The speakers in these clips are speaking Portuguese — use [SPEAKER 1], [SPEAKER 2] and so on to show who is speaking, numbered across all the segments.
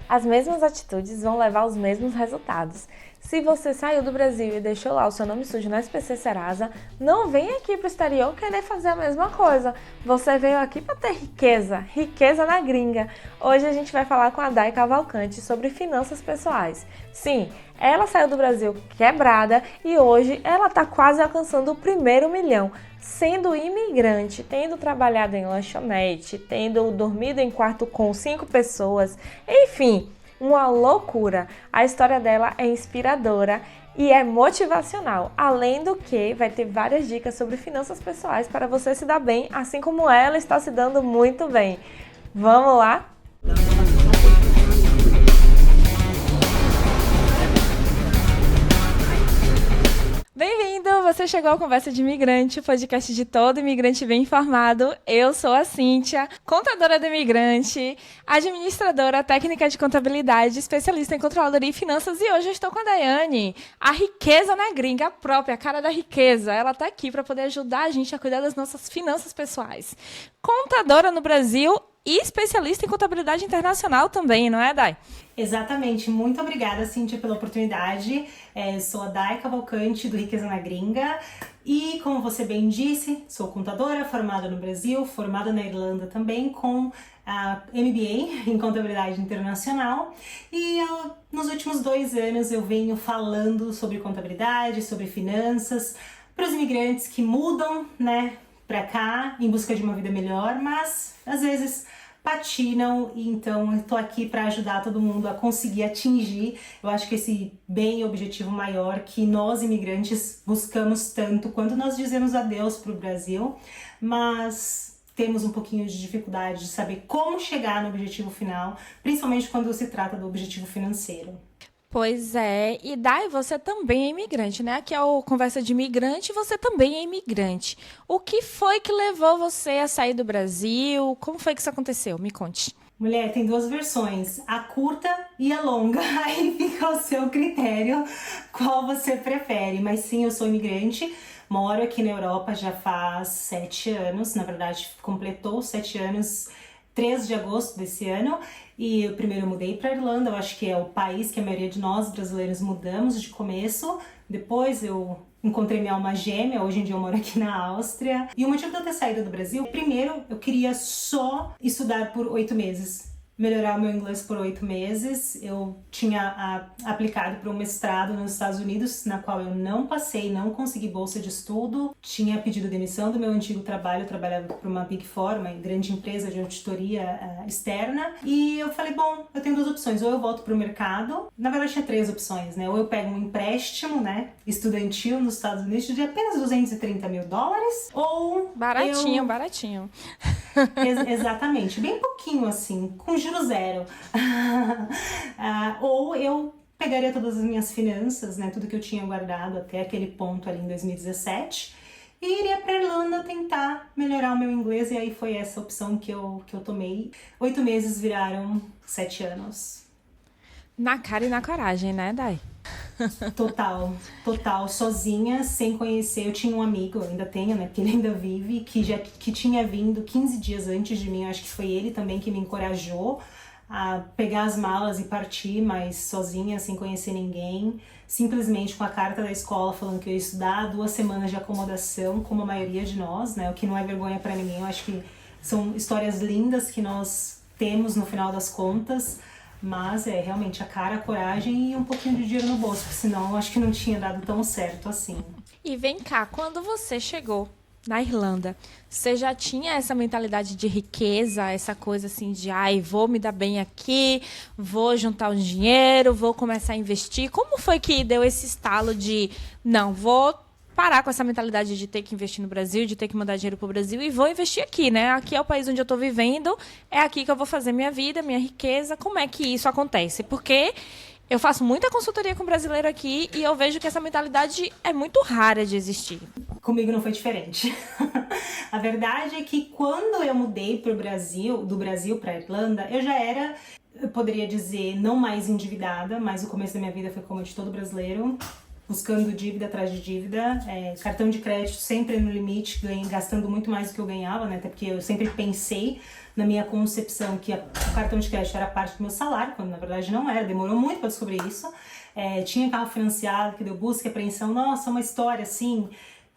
[SPEAKER 1] As mesmas atitudes vão levar aos mesmos resultados. Se você saiu do Brasil e deixou lá o seu nome sujo no SPC Serasa, não venha aqui para o exterior querer fazer a mesma coisa. Você veio aqui para ter riqueza, riqueza na gringa. Hoje a gente vai falar com a Day Cavalcante sobre finanças pessoais. Sim, ela saiu do Brasil quebrada e hoje ela está quase alcançando o primeiro milhão. Sendo imigrante, tendo trabalhado em lanchonete, tendo dormido em quarto com 5 pessoas, enfim, uma loucura. A história dela é inspiradora e é motivacional. Além do que, vai ter várias dicas sobre finanças pessoais para você se dar bem, assim como ela está se dando muito bem. Vamos lá? Bem-vindo! Você chegou ao Conversa de Imigrante, o podcast de todo imigrante bem informado. Eu sou a Cíntia, contadora do imigrante, administradora técnica de contabilidade, especialista em controladoria e finanças, e hoje eu estou com a Daiane, a riqueza na gringa, a própria cara da riqueza. Ela está aqui para poder ajudar a gente a cuidar das nossas finanças pessoais. Contadora no Brasil e especialista em contabilidade internacional também, não é, Dai?
[SPEAKER 2] Exatamente. Muito obrigada, Cíntia, pela oportunidade. Sou a Day Cavalcante, do Riqueza na Gringa. E, como você bem disse, sou contadora, formada no Brasil, formada na Irlanda também, com a MBA em Contabilidade Internacional. E nos últimos 2 anos eu venho falando sobre contabilidade, sobre finanças, para os imigrantes que mudam, né, para cá em busca de uma vida melhor, mas às vezes patinam, e então eu tô aqui para ajudar todo mundo a conseguir atingir, eu acho que esse bem objetivo maior que nós imigrantes buscamos tanto quando nós dizemos adeus para o Brasil, mas temos um pouquinho de dificuldade de saber como chegar no objetivo final, principalmente quando se trata do objetivo financeiro.
[SPEAKER 1] Pois é, e Dai, você também é imigrante, né? Aqui é o Conversa de Imigrante, você também é imigrante. O que foi que levou você a sair do Brasil? Como foi que isso aconteceu? Me conte.
[SPEAKER 2] Mulher, tem 2 versões, a curta e a longa, aí fica ao seu critério qual você prefere. Mas sim, eu sou imigrante, moro aqui na Europa já faz 7 anos, na verdade completou 7 anos 3 de agosto desse ano, e eu primeiro mudei para Irlanda, eu acho que é o país que a maioria de nós brasileiros mudamos de começo. Depois eu encontrei minha alma gêmea, hoje em dia eu moro aqui na Áustria. E o motivo de eu ter saído do Brasil, primeiro eu queria só estudar por 8 meses. Melhorar o meu inglês por 8 meses. Eu tinha aplicado para um mestrado nos Estados Unidos, na qual eu não passei, não consegui bolsa de estudo. Tinha pedido demissão do meu antigo trabalho, eu trabalhava para uma Big Four, uma grande empresa de auditoria externa. E eu falei, bom, eu tenho 2 opções, ou eu volto para o mercado. Na verdade tinha 3 opções, né? Ou eu pego um empréstimo, né, estudantil nos Estados Unidos de apenas $230 mil, ou
[SPEAKER 1] Baratinho, baratinho.
[SPEAKER 2] Exatamente, bem pouquinho assim, com juros zero. Ou eu pegaria todas as minhas finanças, né, tudo que eu tinha guardado até aquele ponto ali em 2017 e iria para Irlanda tentar melhorar o meu inglês, e aí foi essa opção que eu tomei. 8 meses viraram 7 anos.
[SPEAKER 1] Na cara e na coragem, né, Dai?
[SPEAKER 2] Total, sozinha, sem conhecer. Eu tinha um amigo, eu ainda tenho, né, porque ele ainda vive, que tinha vindo 15 dias antes de mim. Eu acho que foi ele também que me encorajou a pegar as malas e partir, mas sozinha, sem conhecer ninguém, simplesmente com a carta da escola falando que eu ia estudar, 2 semanas de acomodação, como a maioria de nós, né, o que não é vergonha pra ninguém. Eu acho que são histórias lindas que nós temos no final das contas. Mas é realmente a cara, a coragem e um pouquinho de dinheiro no bolso, porque senão eu acho que não tinha dado tão certo assim.
[SPEAKER 1] E vem cá, quando você chegou na Irlanda, você já tinha essa mentalidade de riqueza, essa coisa assim de, ai, vou me dar bem aqui, vou juntar um dinheiro, vou começar a investir? Como foi que deu esse estalo de, não, vou parar com essa mentalidade de ter que investir no Brasil, de ter que mandar dinheiro pro Brasil e vou investir aqui, né? Aqui é o país onde eu tô vivendo, é aqui que eu vou fazer minha vida, minha riqueza. Como é que isso acontece? Porque eu faço muita consultoria com brasileiro aqui e eu vejo que essa mentalidade é muito rara de existir.
[SPEAKER 2] Comigo não foi diferente. A verdade é que quando eu mudei pro Brasil, do Brasil para Irlanda, eu já era, eu poderia dizer, não mais endividada, mas o começo da minha vida foi como de todo brasileiro, buscando dívida atrás de dívida, cartão de crédito sempre no limite, gastando muito mais do que eu ganhava, né? Até porque eu sempre pensei na minha concepção que o cartão de crédito era parte do meu salário, quando na verdade não era, demorou muito para descobrir isso. Tinha carro financiado, que deu busca e apreensão, nossa, uma história assim,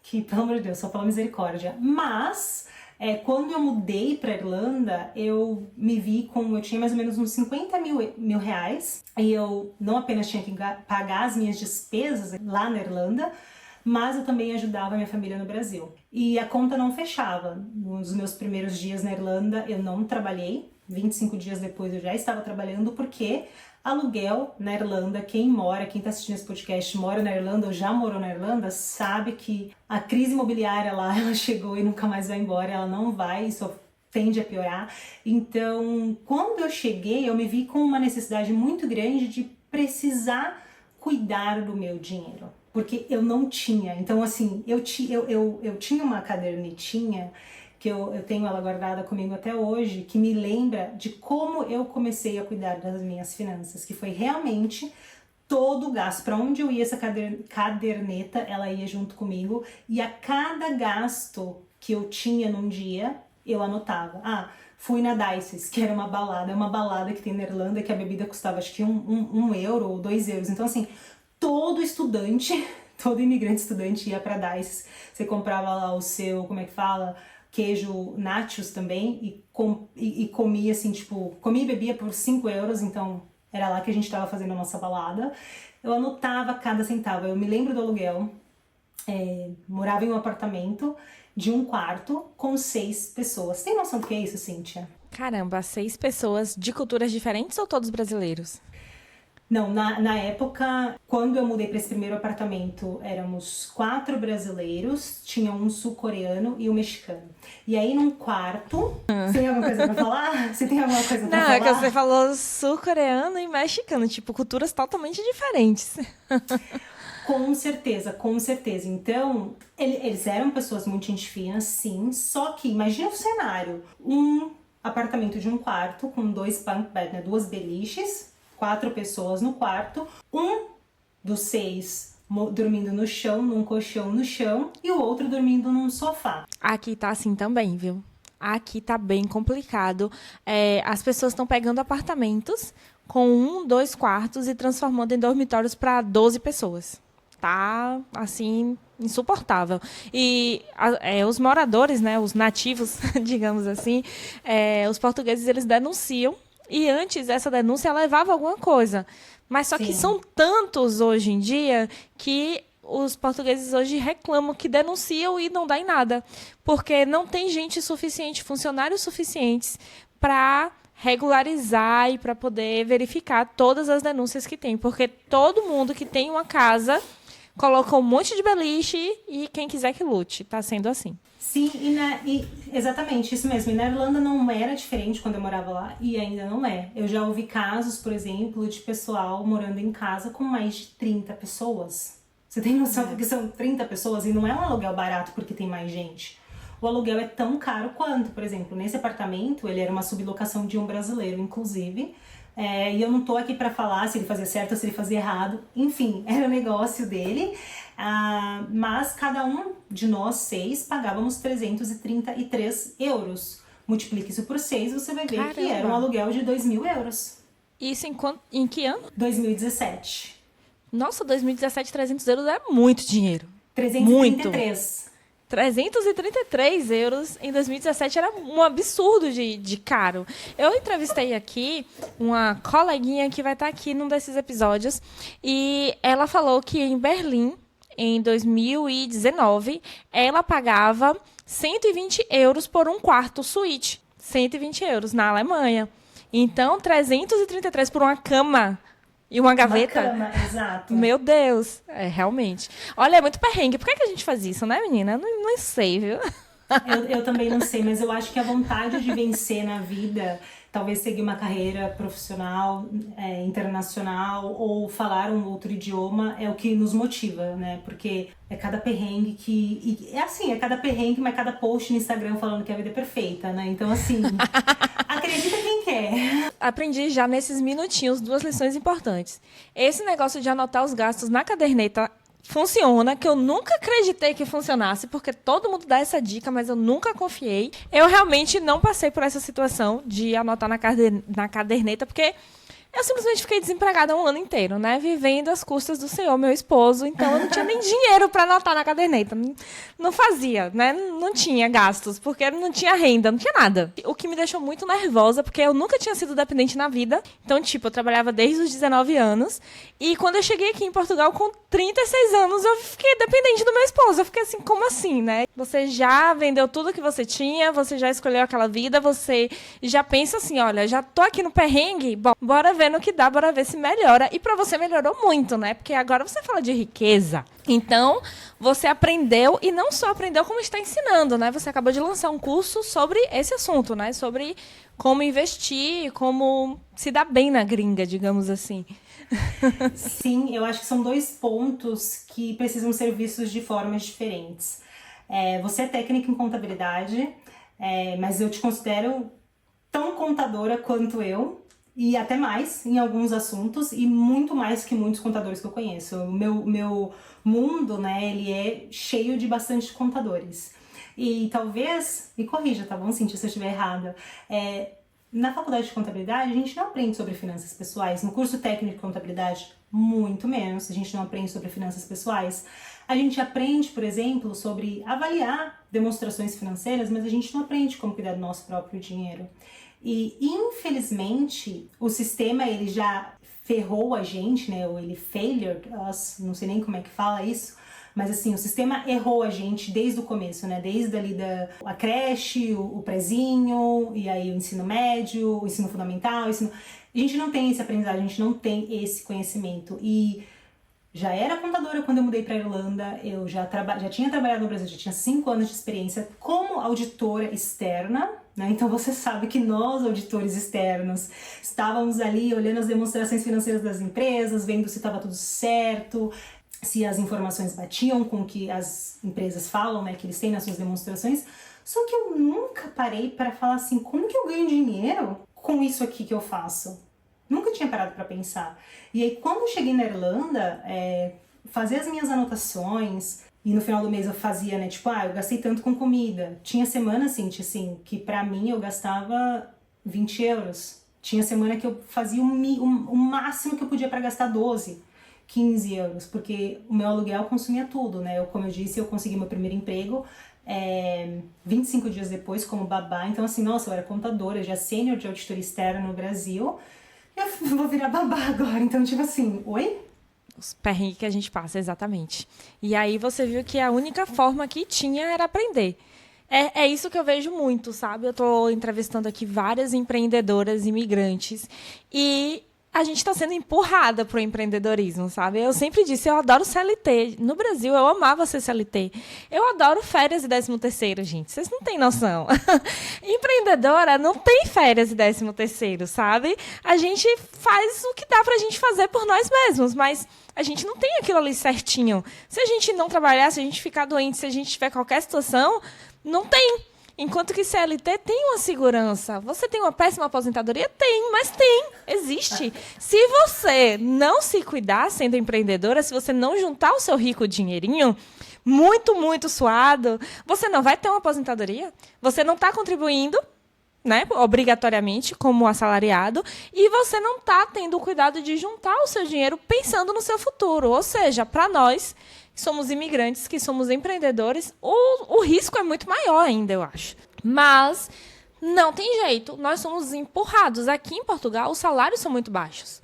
[SPEAKER 2] que pelo amor de Deus, só pela misericórdia. Mas quando eu mudei para Irlanda, eu tinha mais ou menos uns 50 mil reais, e eu não apenas tinha que pagar as minhas despesas lá na Irlanda, mas eu também ajudava a minha família no Brasil. E a conta não fechava. Nos meus primeiros dias na Irlanda, eu não trabalhei. 25 dias depois eu já estava trabalhando, porque aluguel na Irlanda, quem tá assistindo esse podcast mora na Irlanda ou já morou na Irlanda, sabe que a crise imobiliária lá, ela chegou e nunca mais vai embora, ela não vai, só tende a piorar. Então, quando eu cheguei, eu me vi com uma necessidade muito grande de precisar cuidar do meu dinheiro, porque eu não tinha. Então, assim, eu tinha uma cadernetinha que eu tenho ela guardada comigo até hoje, que me lembra de como eu comecei a cuidar das minhas finanças, que foi realmente todo o gasto. Para onde eu ia, essa caderneta, ela ia junto comigo, e a cada gasto que eu tinha num dia, eu anotava. Fui na Dices, que era uma balada que tem na Irlanda, que a bebida custava acho que um euro ou 2 euros. Então, assim, todo imigrante estudante ia pra Dices. Você comprava lá o seu, como é que fala? Queijo nachos também, e comia assim, tipo, comia e bebia por 5 euros, então era lá que a gente tava fazendo a nossa balada. Eu anotava cada centavo. Eu me lembro do aluguel, morava em um apartamento de 1 quarto com 6 pessoas. Tem noção do que é isso, Cíntia?
[SPEAKER 1] Caramba, 6 pessoas de culturas diferentes ou todos brasileiros?
[SPEAKER 2] Não, na época, quando eu mudei para esse primeiro apartamento, éramos 4 brasileiros, tinha um sul-coreano e um mexicano. E aí, num quarto... Você tem alguma coisa pra falar? Você tem alguma coisa pra falar?
[SPEAKER 1] Não, é que você falou sul-coreano e mexicano, tipo, culturas totalmente diferentes.
[SPEAKER 2] Com certeza, com certeza. Então, eles eram pessoas muito gente fina, sim, só que imagina o cenário. Um apartamento de 1 quarto com 2 bunk beds, né, 2 beliches, 4 pessoas no quarto, um dos 6 dormindo no chão, num colchão no chão, e o outro dormindo num sofá.
[SPEAKER 1] Aqui tá assim também, viu? Aqui tá bem complicado. As pessoas estão pegando apartamentos com 2 quartos e transformando em dormitórios para 12 pessoas. Tá, assim, insuportável. E os moradores, né, os nativos, digamos assim, os portugueses, eles denunciam. E antes, essa denúncia levava a alguma coisa. Mas só que são tantos hoje em dia que os portugueses hoje reclamam que denunciam e não dá em nada. Porque não tem gente suficiente, funcionários suficientes para regularizar e para poder verificar todas as denúncias que tem. Porque todo mundo que tem uma casa coloca um monte de beliche e quem quiser que lute. Está sendo assim.
[SPEAKER 2] Sim, exatamente, isso mesmo. E na Irlanda não era diferente quando eu morava lá, e ainda não é. Eu já ouvi casos, por exemplo, de pessoal morando em casa com mais de 30 pessoas. Você tem noção do que são 30 pessoas? E não é um aluguel barato porque tem mais gente. O aluguel é tão caro quanto, por exemplo, nesse apartamento, ele era uma sublocação de um brasileiro, inclusive. E eu não tô aqui pra falar se ele fazia certo ou se ele fazia errado. Enfim, era o negócio dele. Mas cada um de nós 6 pagávamos 333 euros. Multiplique isso por 6, você vai ver Caramba. Que era um aluguel de 2.000 euros.
[SPEAKER 1] Isso em que ano?
[SPEAKER 2] 2017.
[SPEAKER 1] Nossa, 2017, 300 euros é muito dinheiro.
[SPEAKER 2] 333.
[SPEAKER 1] 333 euros em 2017 era um absurdo de caro. Eu entrevistei aqui uma coleguinha que vai estar aqui num desses episódios e ela falou que em Berlim, em 2019, ela pagava 120 euros por 1 quarto suíte. 120 euros na Alemanha. Então, 333 por uma cama e uma gaveta.
[SPEAKER 2] Uma cama, exato.
[SPEAKER 1] Meu Deus, realmente. Olha, é muito perrengue. Por que a gente faz isso, né, menina? Não sei, viu?
[SPEAKER 2] Eu também não sei, mas eu acho que a vontade de vencer na vida, talvez seguir uma carreira profissional, internacional, ou falar um outro idioma, é o que nos motiva, né? Porque é cada perrengue que... é cada perrengue, mas cada post no Instagram falando que a vida é perfeita, né? Então, assim, acredita quem quer.
[SPEAKER 1] Aprendi já nesses minutinhos 2 lições importantes. Esse negócio de anotar os gastos na caderneta funciona, que eu nunca acreditei que funcionasse, porque todo mundo dá essa dica, mas eu nunca confiei. Eu realmente não passei por essa situação de anotar na caderneta, porque eu simplesmente fiquei desempregada um ano inteiro, né? Vivendo às custas do senhor, meu esposo. Então, eu não tinha nem dinheiro para anotar na caderneta. Não fazia, né? Não tinha gastos, porque não tinha renda, não tinha nada. O que me deixou muito nervosa, porque eu nunca tinha sido dependente na vida. Então, tipo, eu trabalhava desde os 19 anos. E quando eu cheguei aqui em Portugal, com 36 anos, eu fiquei dependente do meu esposo. Eu fiquei assim, como assim, né? Você já vendeu tudo que você tinha, você já escolheu aquela vida, você já pensa assim, olha, já tô aqui no perrengue, bom, bora ver no que dá, bora ver se melhora. E pra você melhorou muito, né? Porque agora você fala de riqueza. Então, você aprendeu, e não só aprendeu, como está ensinando, né? Você acabou de lançar um curso sobre esse assunto, né? Sobre como investir, como se dar bem na gringa, digamos assim.
[SPEAKER 2] Sim, eu acho que são 2 pontos que precisam ser vistos de formas diferentes. Você é técnica em contabilidade, mas eu te considero tão contadora quanto eu, e até mais em alguns assuntos, e muito mais que muitos contadores que eu conheço. O meu mundo, né, ele é cheio de bastante contadores. E talvez, me corrija, tá bom, Cíntia, se eu estiver errada, na faculdade de contabilidade a gente não aprende sobre finanças pessoais. No curso técnico de contabilidade, muito menos, a gente não aprende sobre finanças pessoais. A gente aprende, por exemplo, sobre avaliar demonstrações financeiras, mas a gente não aprende como cuidar do nosso próprio dinheiro. E, infelizmente, o sistema, ele já ferrou a gente, né? Ou ele failured us, não sei nem como é que fala isso, mas assim, o sistema errou a gente desde o começo, né? Desde ali a creche, o prezinho, e aí o ensino médio, o ensino fundamental, A gente não tem esse aprendizado, a gente não tem esse conhecimento. E já era contadora quando eu mudei para a Irlanda, eu já tinha trabalhado no Brasil, já tinha 5 anos de experiência como auditora externa, né? Então você sabe que nós, auditores externos, estávamos ali olhando as demonstrações financeiras das empresas, vendo se estava tudo certo, se as informações batiam com o que as empresas falam, né, que eles têm nas suas demonstrações. Só que eu nunca parei para falar assim, como que eu ganho dinheiro com isso aqui que eu faço? Nunca tinha parado para pensar. E aí, quando eu cheguei na Irlanda, fazer as minhas anotações, e no final do mês eu fazia, né, tipo, eu gastei tanto com comida. Tinha semana, assim, que pra mim eu gastava 20 euros. Tinha semana que eu fazia o máximo que eu podia para gastar 12, 15 euros, porque o meu aluguel consumia tudo, né? Como eu disse, eu consegui meu primeiro emprego 25 dias depois como babá. Então, assim, nossa, eu era contadora, já sênior de auditoria externa no Brasil. Eu vou virar babá agora, então tipo assim, oi?
[SPEAKER 1] Os perrengues que a gente passa, exatamente. E aí você viu que a única forma que tinha era aprender. É isso que eu vejo muito, sabe? Eu estou entrevistando aqui várias empreendedoras imigrantes e a gente está sendo empurrada para o empreendedorismo, sabe? Eu sempre disse, eu adoro CLT. No Brasil, eu amava ser CLT. Eu adoro férias e 13º, gente. Vocês não têm noção. Empreendedora não tem férias e 13º, sabe? A gente faz o que dá para a gente fazer por nós mesmos, mas a gente não tem aquilo ali certinho. Se a gente não trabalhar, se a gente ficar doente, se a gente tiver qualquer situação, não tem. Enquanto que CLT tem uma segurança. Você tem uma péssima aposentadoria? Tem, mas tem. Existe. Se você não se cuidar sendo empreendedora, se você não juntar o seu rico dinheirinho, muito, muito suado, você não vai ter uma aposentadoria. Você não está contribuindo, né, obrigatoriamente, como assalariado, e você não está tendo o cuidado de juntar o seu dinheiro pensando no seu futuro. Ou seja, para nós que somos imigrantes, que somos empreendedores, o risco é muito maior ainda, eu acho. Mas não tem jeito, nós somos empurrados. Aqui em Portugal, os salários são muito baixos.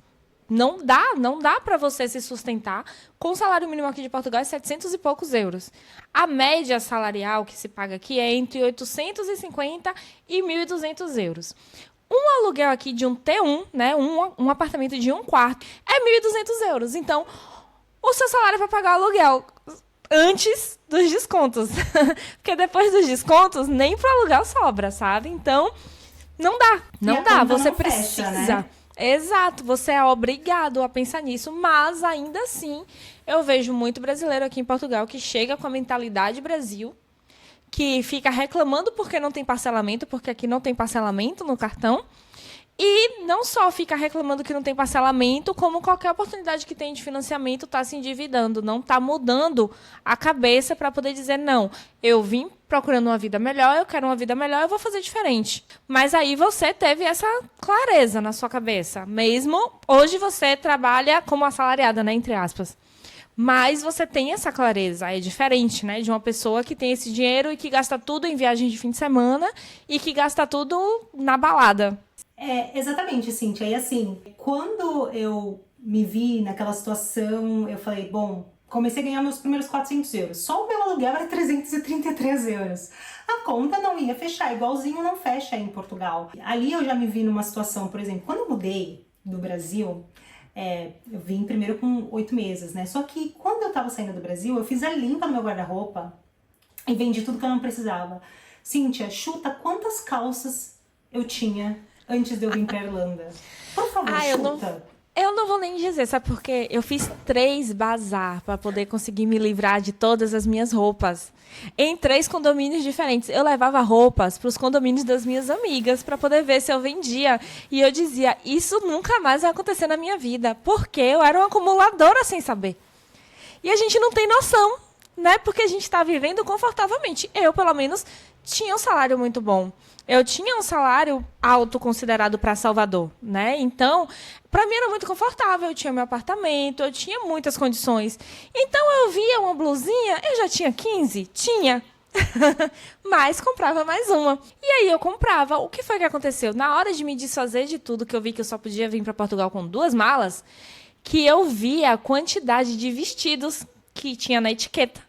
[SPEAKER 1] Não dá para você se sustentar. Com o salário mínimo aqui de Portugal é 700 e poucos euros. A média salarial que se paga aqui é entre 850 e 1.200 euros. Um aluguel aqui de um T1, né, um apartamento de 1 quarto, é 1.200 euros. Então, o seu salário é para pagar o aluguel antes dos descontos. Porque depois dos descontos, nem para o aluguel sobra, sabe? Então, não dá. Não dá. Você não precisa. Fecha, né? Exato, você é obrigado a pensar nisso, mas ainda assim eu vejo muito brasileiro aqui em Portugal que chega com a mentalidade Brasil, que fica reclamando porque não tem parcelamento, porque aqui não tem parcelamento no cartão, E não só fica reclamando que não tem parcelamento, como qualquer oportunidade que tem de financiamento está se endividando, não está mudando a cabeça para poder dizer, não, eu vim procurando uma vida melhor, eu quero uma vida melhor, eu vou fazer diferente. Mas aí você teve essa clareza na sua cabeça. Mesmo hoje você trabalha como assalariada, né, entre aspas. Mas você tem essa clareza, é diferente, né, de uma pessoa que tem esse dinheiro e que gasta tudo em viagem de fim de semana e que gasta tudo na balada.
[SPEAKER 2] Exatamente, Cíntia. E assim, quando eu me vi naquela situação, eu falei, bom, comecei a ganhar meus primeiros 400 euros. Só o meu aluguel era 333 euros. A conta não ia fechar, igualzinho não fecha em Portugal. Ali eu já me vi numa situação, por exemplo, quando eu mudei do Brasil, eu vim primeiro com 8 meses, né? Só que quando eu tava saindo do Brasil, eu fiz a limpa no meu guarda-roupa e vendi tudo que eu não precisava. Cíntia, chuta quantas calças eu tinha antes de eu vir pra Irlanda. Por favor, chuta.
[SPEAKER 1] Eu não vou nem dizer, sabe por quê? Eu fiz 3 bazar para poder conseguir me livrar de todas as minhas roupas. Em 3 condomínios diferentes. Eu levava roupas para os condomínios das minhas amigas para poder ver se eu vendia. E eu dizia, isso nunca mais vai acontecer na minha vida. Porque eu era uma acumuladora sem saber. E a gente não tem noção, né? Porque a gente está vivendo confortavelmente. Eu, pelo menos, tinha um salário muito bom. Eu tinha um salário alto considerado para Salvador, né? Então, para mim era muito confortável. Eu tinha meu apartamento, eu tinha muitas condições. Então, eu via uma blusinha, eu já tinha 15? Tinha. Mas comprava mais uma. E aí eu comprava. O que foi que aconteceu? Na hora de me desfazer de tudo, que eu vi que eu só podia vir para Portugal com 2 malas, que eu via a quantidade de vestidos que tinha na etiqueta.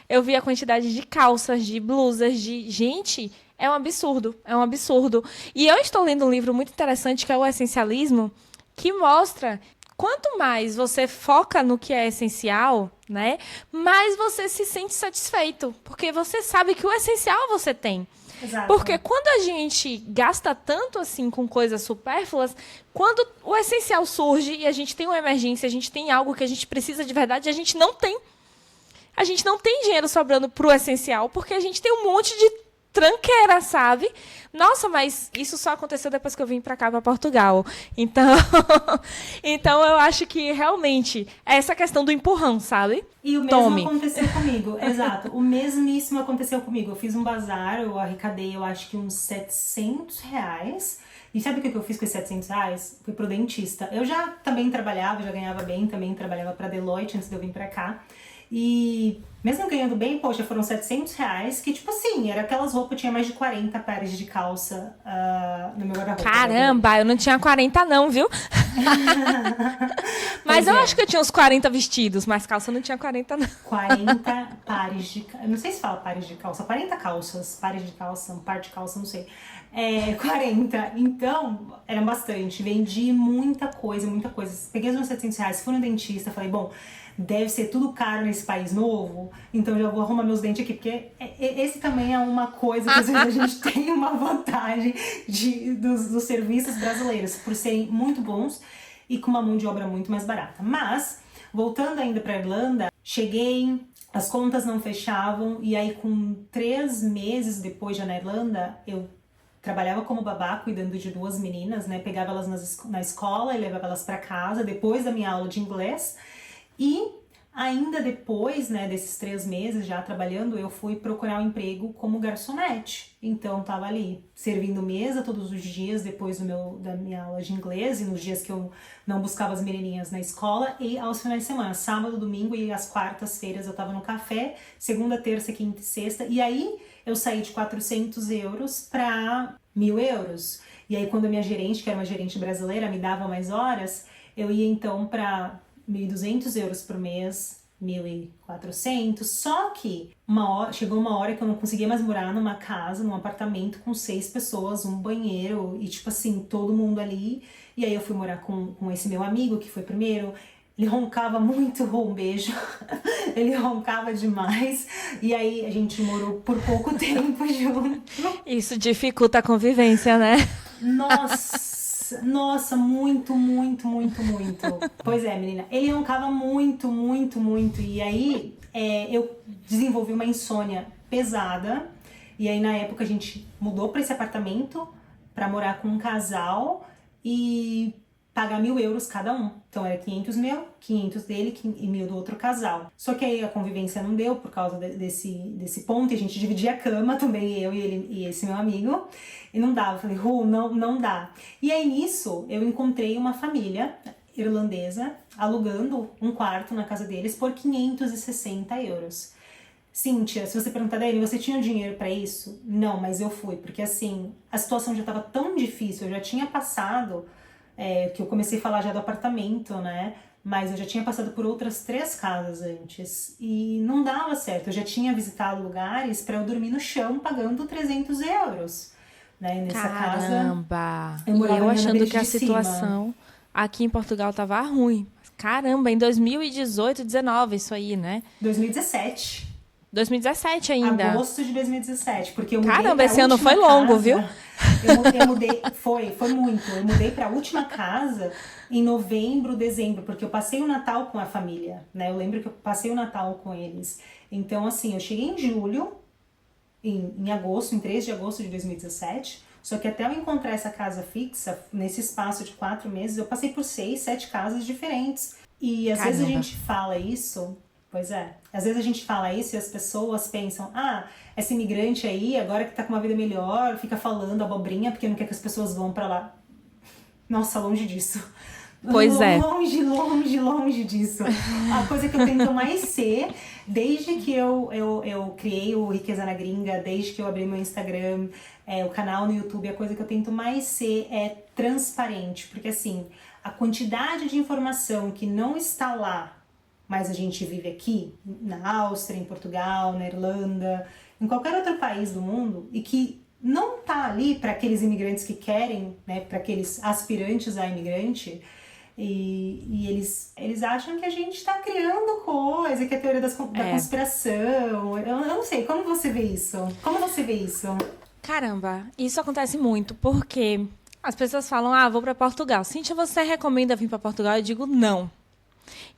[SPEAKER 1] Eu via a quantidade de calças, de blusas, de... Gente, é um absurdo, é um absurdo. E eu estou lendo um livro muito interessante, que é o Essencialismo, que mostra quanto mais você foca no que é essencial, né, mais você se sente satisfeito, porque você sabe que o essencial você tem.
[SPEAKER 2] Exato.
[SPEAKER 1] Porque quando a gente gasta tanto assim com coisas supérfluas, quando o essencial surge e a gente tem uma emergência, a gente tem algo que a gente precisa de verdade, a gente não tem. A gente não tem dinheiro sobrando pro essencial, porque a gente tem um monte de tranqueira, sabe? Nossa, mas isso só aconteceu depois que eu vim pra cá, pra Portugal. Então, então eu acho que realmente é essa questão do empurrão, sabe?
[SPEAKER 2] E o mesmo aconteceu comigo, exato. O mesmíssimo aconteceu comigo. Eu fiz um bazar, eu arrecadei, eu acho que uns 700 reais. E sabe o que eu fiz com esses 700 reais? Fui pro dentista. Eu já também trabalhava, já ganhava bem, também trabalhava pra Deloitte antes de eu vir pra cá. E mesmo ganhando bem, poxa, foram 700 reais, que tipo assim, era aquelas roupas, eu tinha mais de 40 pares de calça no meu guarda-roupa.
[SPEAKER 1] Caramba, eu não tinha 40 não, viu? Mas eu acho que eu tinha uns 40 vestidos, mas calça eu não tinha 40 não.
[SPEAKER 2] 40 pares de... Eu não sei se fala pares de calça, 40 calças, pares de calça, um par de calça, não sei. 40, então era bastante, vendi muita coisa, peguei os meus 700 reais, fui no dentista, falei, bom, deve ser tudo caro nesse país novo, então eu já vou arrumar meus dentes aqui, porque esse também é uma coisa que às vezes a gente tem uma vantagem dos serviços brasileiros, por serem muito bons e com uma mão de obra muito mais barata. Mas, voltando ainda para Irlanda, cheguei, as contas não fechavam, e aí com 3 meses depois já na Irlanda, eu trabalhava como babá, cuidando de 2 meninas, né? Pegava elas na escola e levava elas para casa, depois da minha aula de inglês. E ainda depois, né, desses 3 meses já trabalhando, eu fui procurar um emprego como garçonete. Então, tava ali servindo mesa todos os dias depois da minha aula de inglês e nos dias que eu não buscava as menininhas na escola e aos finais de semana, sábado, domingo e às quartas-feiras eu tava no café, segunda, terça, quinta e sexta. E aí eu saí de 400 euros para 1.000 euros. E aí quando a minha gerente, que era uma gerente brasileira, me dava mais horas, eu ia então para 1.200 euros por mês, 1.400, só que chegou uma hora que eu não conseguia mais morar numa casa, num apartamento com 6 pessoas, um banheiro e tipo assim, todo mundo ali. E aí eu fui morar com esse meu amigo que foi primeiro. Ele roncava muito, um beijo, ele roncava demais, e aí a gente morou por pouco tempo junto.
[SPEAKER 1] Isso dificulta a convivência, né?
[SPEAKER 2] Nossa, muito. Pois é, menina, ele roncava muito, e aí eu desenvolvi uma insônia pesada, e aí na época a gente mudou pra esse apartamento pra morar com um casal, e pagar 1.000 euros cada um. Então era 500 meu, 500 dele e 1.000 do outro casal. Só que aí a convivência não deu por causa desse ponto, e a gente dividia a cama também, eu e ele e esse meu amigo, e não dava. Eu falei, não dá. E aí nisso eu encontrei uma família irlandesa alugando um quarto na casa deles por 560 euros. Cíntia, se você perguntar dele, você tinha dinheiro pra isso? Não, mas eu fui, porque assim, a situação já tava tão difícil, eu já tinha passado, que eu comecei a falar já do apartamento, né? Mas eu já tinha passado por outras 3 casas antes e não dava certo. Eu já tinha visitado lugares pra eu dormir no chão pagando 300 euros, né? Nessa
[SPEAKER 1] Caramba!
[SPEAKER 2] casa,
[SPEAKER 1] E eu achando que a
[SPEAKER 2] de
[SPEAKER 1] situação aqui em Portugal tava ruim. Caramba, em 2018, 19, isso aí, né?
[SPEAKER 2] 2017.
[SPEAKER 1] 2017 ainda.
[SPEAKER 2] Agosto de 2017, porque eu mudei.
[SPEAKER 1] Caramba, esse ano foi longo, viu?
[SPEAKER 2] Eu mudei, foi muito. Eu mudei pra última casa em novembro, dezembro, porque eu passei o Natal com a família, né? Eu lembro que eu passei o Natal com eles. Então, assim, eu cheguei em julho, em agosto, em 3 de agosto de 2017, só que até eu encontrar essa casa fixa, nesse espaço de 4 meses, eu passei por 6, 7 casas diferentes. E às vezes a gente fala isso. Pois é. Às vezes a gente fala isso e as pessoas pensam, essa imigrante aí, agora que tá com uma vida melhor, fica falando abobrinha porque não quer que as pessoas vão pra lá. Nossa, longe disso.
[SPEAKER 1] Pois é.
[SPEAKER 2] Longe disso. A coisa que eu tento mais ser, desde que eu criei o Riqueza na Gringa, desde que eu abri meu Instagram, o canal no YouTube, a coisa que eu tento mais ser é transparente. Porque assim, a quantidade de informação que não está lá, mas a gente vive aqui, na Áustria, em Portugal, na Irlanda, em qualquer outro país do mundo, e que não tá ali para aqueles imigrantes que querem, né, para aqueles aspirantes a imigrante, e eles acham que a gente tá criando coisa, que é a teoria da conspiração. Eu não sei, como você vê isso? Como você vê isso?
[SPEAKER 1] Caramba, isso acontece muito, porque as pessoas falam, vou para Portugal. Cíntia, você recomenda vir para Portugal? Eu digo, não.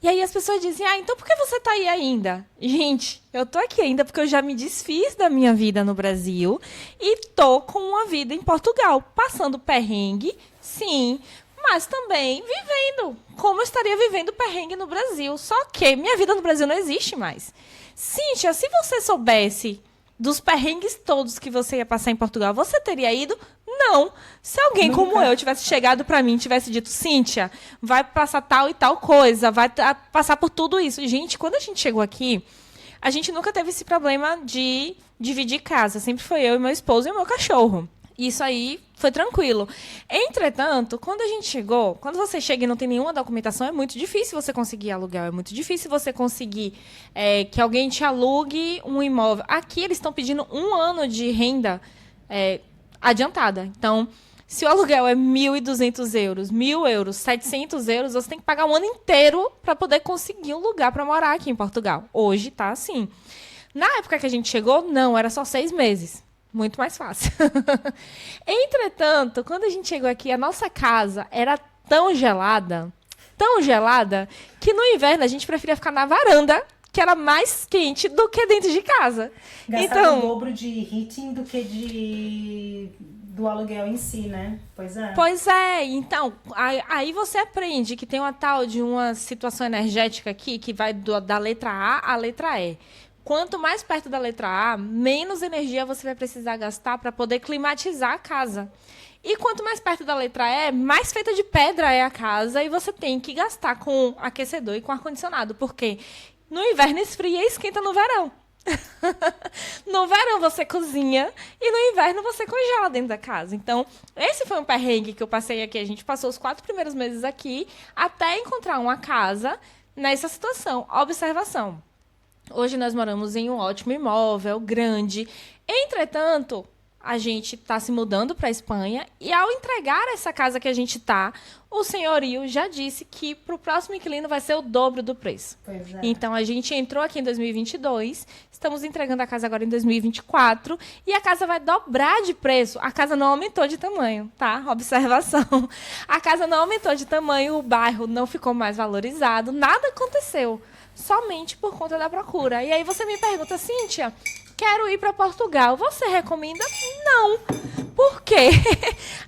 [SPEAKER 1] E aí as pessoas dizem, então por que você tá aí ainda? Gente, eu tô aqui ainda porque eu já me desfiz da minha vida no Brasil e tô com uma vida em Portugal, passando perrengue, sim, mas também vivendo, como eu estaria vivendo perrengue no Brasil. Só que minha vida no Brasil não existe mais. Cíntia, se você soubesse dos perrengues todos que você ia passar em Portugal, você teria ido? Não. Se alguém como eu tivesse chegado pra mim e tivesse dito, Cíntia, vai passar tal e tal coisa, vai passar por tudo isso. Gente, quando a gente chegou aqui, a gente nunca teve esse problema de dividir casa. Sempre foi eu e meu esposo e o meu cachorro. Isso aí foi tranquilo. Entretanto, quando a gente chegou, quando você chega e não tem nenhuma documentação, é muito difícil você conseguir aluguel, é muito difícil você conseguir que alguém te alugue um imóvel. Aqui eles estão pedindo 1 ano de renda adiantada. Então, se o aluguel é 1.200 euros, 1.000 euros, 700 euros, você tem que pagar 1 ano inteiro para poder conseguir um lugar para morar aqui em Portugal. Hoje tá assim. Na época que a gente chegou, não, era só 6 meses. Muito mais fácil. Entretanto, quando a gente chegou aqui, a nossa casa era tão gelada, que no inverno a gente preferia ficar na varanda, que era mais quente do que dentro de casa.
[SPEAKER 2] Gastava o dobro de heating do que do aluguel em si, né? Pois é.
[SPEAKER 1] Pois é. Então, aí você aprende que tem uma tal de uma situação energética aqui que vai da letra A à letra E. Quanto mais perto da letra A, menos energia você vai precisar gastar para poder climatizar a casa. E quanto mais perto da letra E, mais feita de pedra é a casa e você tem que gastar com aquecedor e com ar-condicionado, porque no inverno esfria e esquenta no verão. No verão você cozinha e no inverno você congela dentro da casa. Então, esse foi um perrengue que eu passei aqui. A gente passou os 4 primeiros meses aqui até encontrar uma casa nessa situação. Observação. Hoje nós moramos em um ótimo imóvel, grande. Entretanto, a gente está se mudando para a Espanha e ao entregar essa casa que a gente está, o senhorio já disse que para o próximo inquilino vai ser o dobro do preço.
[SPEAKER 2] Pois é.
[SPEAKER 1] Então, a gente entrou aqui em 2022, estamos entregando a casa agora em 2024 e a casa vai dobrar de preço. A casa não aumentou de tamanho, tá? Observação. A casa não aumentou de tamanho, o bairro não ficou mais valorizado, nada aconteceu. Somente por conta da procura. E aí você me pergunta, Cíntia, quero ir para Portugal. Você recomenda? Não. Por quê?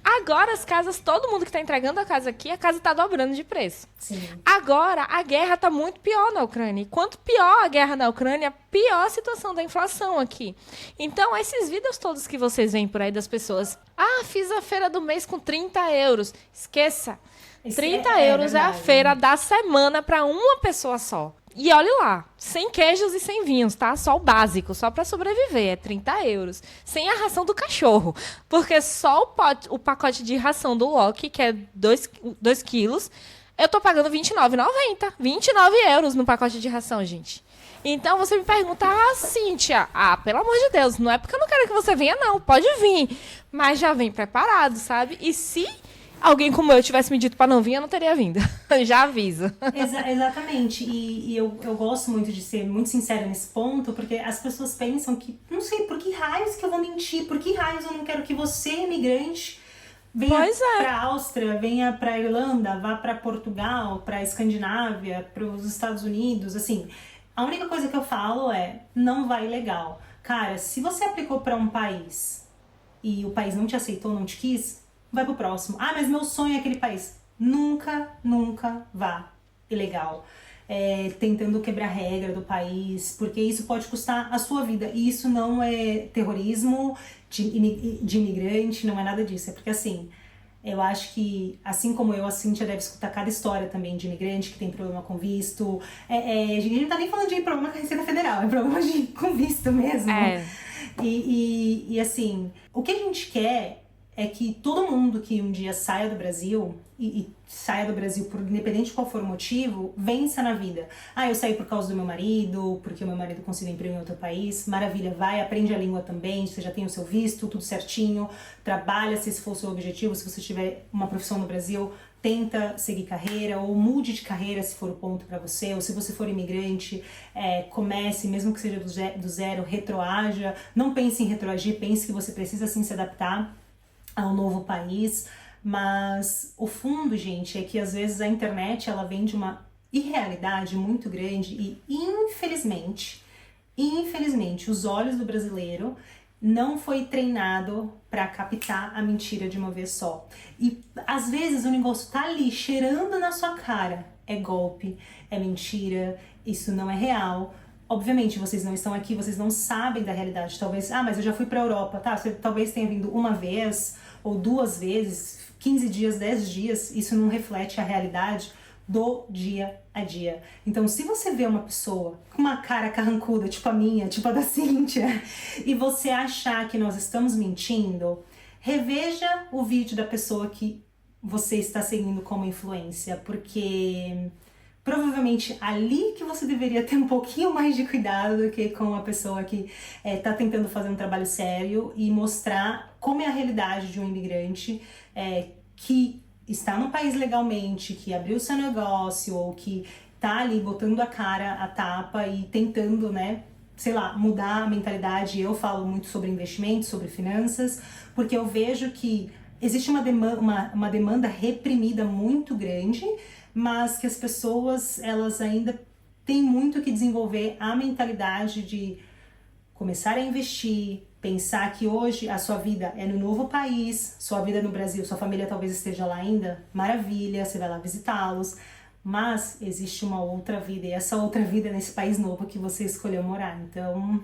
[SPEAKER 1] Agora as casas, todo mundo que está entregando a casa aqui, a casa está dobrando de preço.
[SPEAKER 2] Sim.
[SPEAKER 1] Agora a guerra está muito pior na Ucrânia. E quanto pior a guerra na Ucrânia, pior a situação da inflação aqui. Então, esses vídeos todos que vocês veem por aí das pessoas, fiz a feira do mês com 30 euros. Esqueça. 30 euros é a feira da semana para uma pessoa só. E olhe lá, sem queijos e sem vinhos, tá? Só o básico, só para sobreviver, é 30 euros. Sem a ração do cachorro, porque só o pacote de ração do Wok, que é 2 quilos, eu tô pagando R$29,90. 29 euros no pacote de ração, gente. Então você me pergunta, Cíntia, pelo amor de Deus, não é porque eu não quero que você venha, não, pode vir. Mas já vem preparado, sabe? E se alguém como eu tivesse me dito para não vir, eu não teria vindo. Já aviso.
[SPEAKER 2] Exatamente. E eu gosto muito de ser muito sincera nesse ponto, porque as pessoas pensam que, não sei, por que raios que eu vou mentir? Por que raios eu não quero que você, imigrante, venha para a Áustria, venha para a Irlanda, vá para Portugal, para a Escandinávia, para os Estados Unidos, assim. A única coisa que eu falo é, não vai legal. Cara, se você aplicou para um país e o país não te aceitou, não te quis, vai pro próximo. Mas meu sonho é aquele país. Nunca vá ilegal. Tentando quebrar a regra do país, porque isso pode custar a sua vida. E isso não é terrorismo de imigrante, não é nada disso. É porque assim, eu acho que, assim como eu, a Cíntia deve escutar cada história também de imigrante que tem problema com visto. A gente não tá nem falando de problema com a Receita Federal, é problema com visto mesmo. E assim, o que a gente quer é que todo mundo que um dia saia do Brasil, e saia do Brasil por independente de qual for o motivo, vença na vida. Eu saí por causa do meu marido, porque o meu marido conseguiu emprego em outro país. Maravilha, vai, aprende a língua também, você já tem o seu visto, tudo certinho, trabalha se esse for o seu objetivo, se você tiver uma profissão no Brasil, tenta seguir carreira, ou mude de carreira se for o ponto para você, ou se você for imigrante, comece, mesmo que seja do zero, retroaja, não pense em retroagir, pense que você precisa sim se adaptar ao novo país, mas o fundo, gente, é que às vezes a internet ela vem de uma irrealidade muito grande e infelizmente, os olhos do brasileiro não foi treinado para captar a mentira de uma vez só. E às vezes o negócio tá ali cheirando na sua cara, é golpe, é mentira, isso não é real. Obviamente, vocês não estão aqui, vocês não sabem da realidade. Talvez, mas eu já fui pra Europa, tá? Você talvez tenha vindo uma vez ou 2 vezes, 15 dias, 10 dias. Isso não reflete a realidade do dia a dia. Então, se você vê uma pessoa com uma cara carrancuda, tipo a minha, tipo a da Cíntia, e você achar que nós estamos mentindo, reveja o vídeo da pessoa que você está seguindo como influência, porque provavelmente ali que você deveria ter um pouquinho mais de cuidado do que com a pessoa que tá tentando fazer um trabalho sério e mostrar como é a realidade de um imigrante que está no país legalmente, que abriu seu negócio ou que tá ali botando a cara a tapa e tentando, sei lá, mudar a mentalidade. Eu falo muito sobre investimentos, sobre finanças, porque eu vejo que existe uma demanda reprimida muito grande, mas que as pessoas, elas ainda têm muito que desenvolver a mentalidade de começar a investir, pensar que hoje a sua vida é no novo país, sua vida no Brasil, sua família talvez esteja lá ainda, maravilha, você vai lá visitá-los, mas existe uma outra vida, e essa outra vida é nesse país novo que você escolheu morar, então...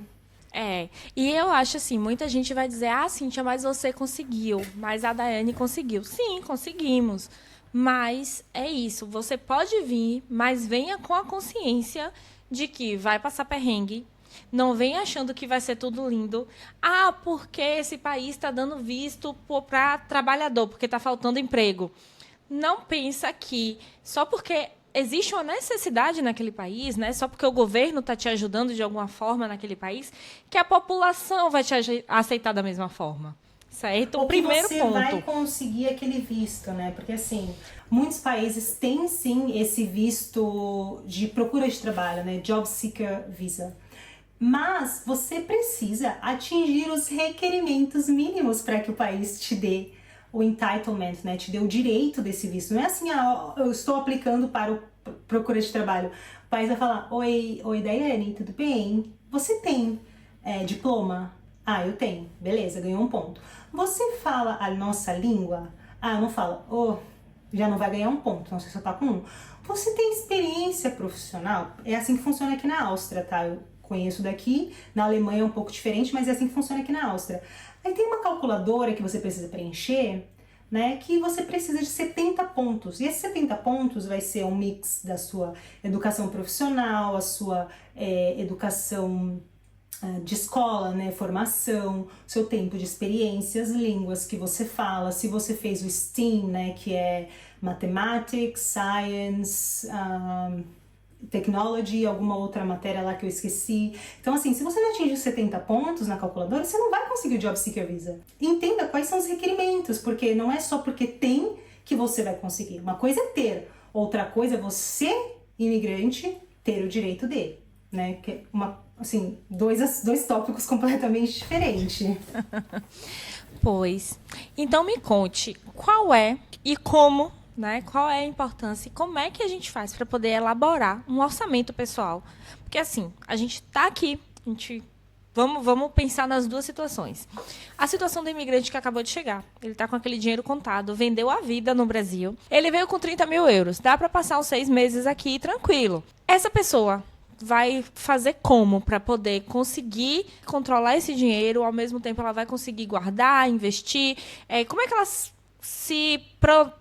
[SPEAKER 1] E eu acho assim, muita gente vai dizer, Cíntia, mas você conseguiu, mas a Daiane conseguiu. Sim, conseguimos. Mas é isso, você pode vir, mas venha com a consciência de que vai passar perrengue. Não venha achando que vai ser tudo lindo. Porque esse país está dando visto para trabalhador, porque está faltando emprego. Não pensa que só porque existe uma necessidade naquele país, só porque o governo está te ajudando de alguma forma naquele país, que a população vai te aceitar da mesma forma. Certo? O primeiro ponto.
[SPEAKER 2] Você vai conseguir aquele visto, Porque, assim, muitos países têm, sim, esse visto de procura de trabalho, Job Seeker Visa. Mas você precisa atingir os requerimentos mínimos para que o país te dê o entitlement, te dê o direito desse visto. Não é assim, eu estou aplicando para o procura de trabalho. O país vai falar, oi Daiane, tudo bem? Você tem diploma? Ah, eu tenho. Beleza, ganhou um ponto. Você fala a nossa língua? Ah, não fala. Oh, já não vai ganhar um ponto, não sei se eu tá com um. Você tem experiência profissional? É assim que funciona aqui na Áustria, tá? Eu conheço daqui, na Alemanha é um pouco diferente, mas é assim que funciona aqui na Áustria. Aí tem uma calculadora que você precisa preencher, né, que você precisa de 70 pontos. E esses 70 pontos vai ser um mix da sua educação profissional, a sua educação de escola, né, formação, seu tempo de experiências, línguas que você fala, se você fez o STEAM, né, que é Mathematics, Science, Technology, alguma outra matéria lá que eu esqueci. Então, assim, se você não atingir 70 pontos na calculadora, você não vai conseguir o Job Seeker Visa. Entenda quais são os requerimentos, porque não é só porque tem que você vai conseguir. Uma coisa é ter, outra coisa é você, imigrante, ter o direito dele, né? Que é dois tópicos completamente diferentes.
[SPEAKER 1] Pois. Então me conte, qual é e como, né? Qual é a importância e como é que a gente faz para poder elaborar um orçamento pessoal? Porque assim, a gente está aqui, vamos pensar nas duas situações. A situação do imigrante que acabou de chegar. Ele está com aquele dinheiro contado, vendeu a vida no Brasil. Ele veio com 30 mil euros. Dá para passar os 6 meses aqui tranquilo. Essa pessoa vai fazer como para poder conseguir controlar esse dinheiro, ao mesmo tempo ela vai conseguir guardar, investir? Como é que ela se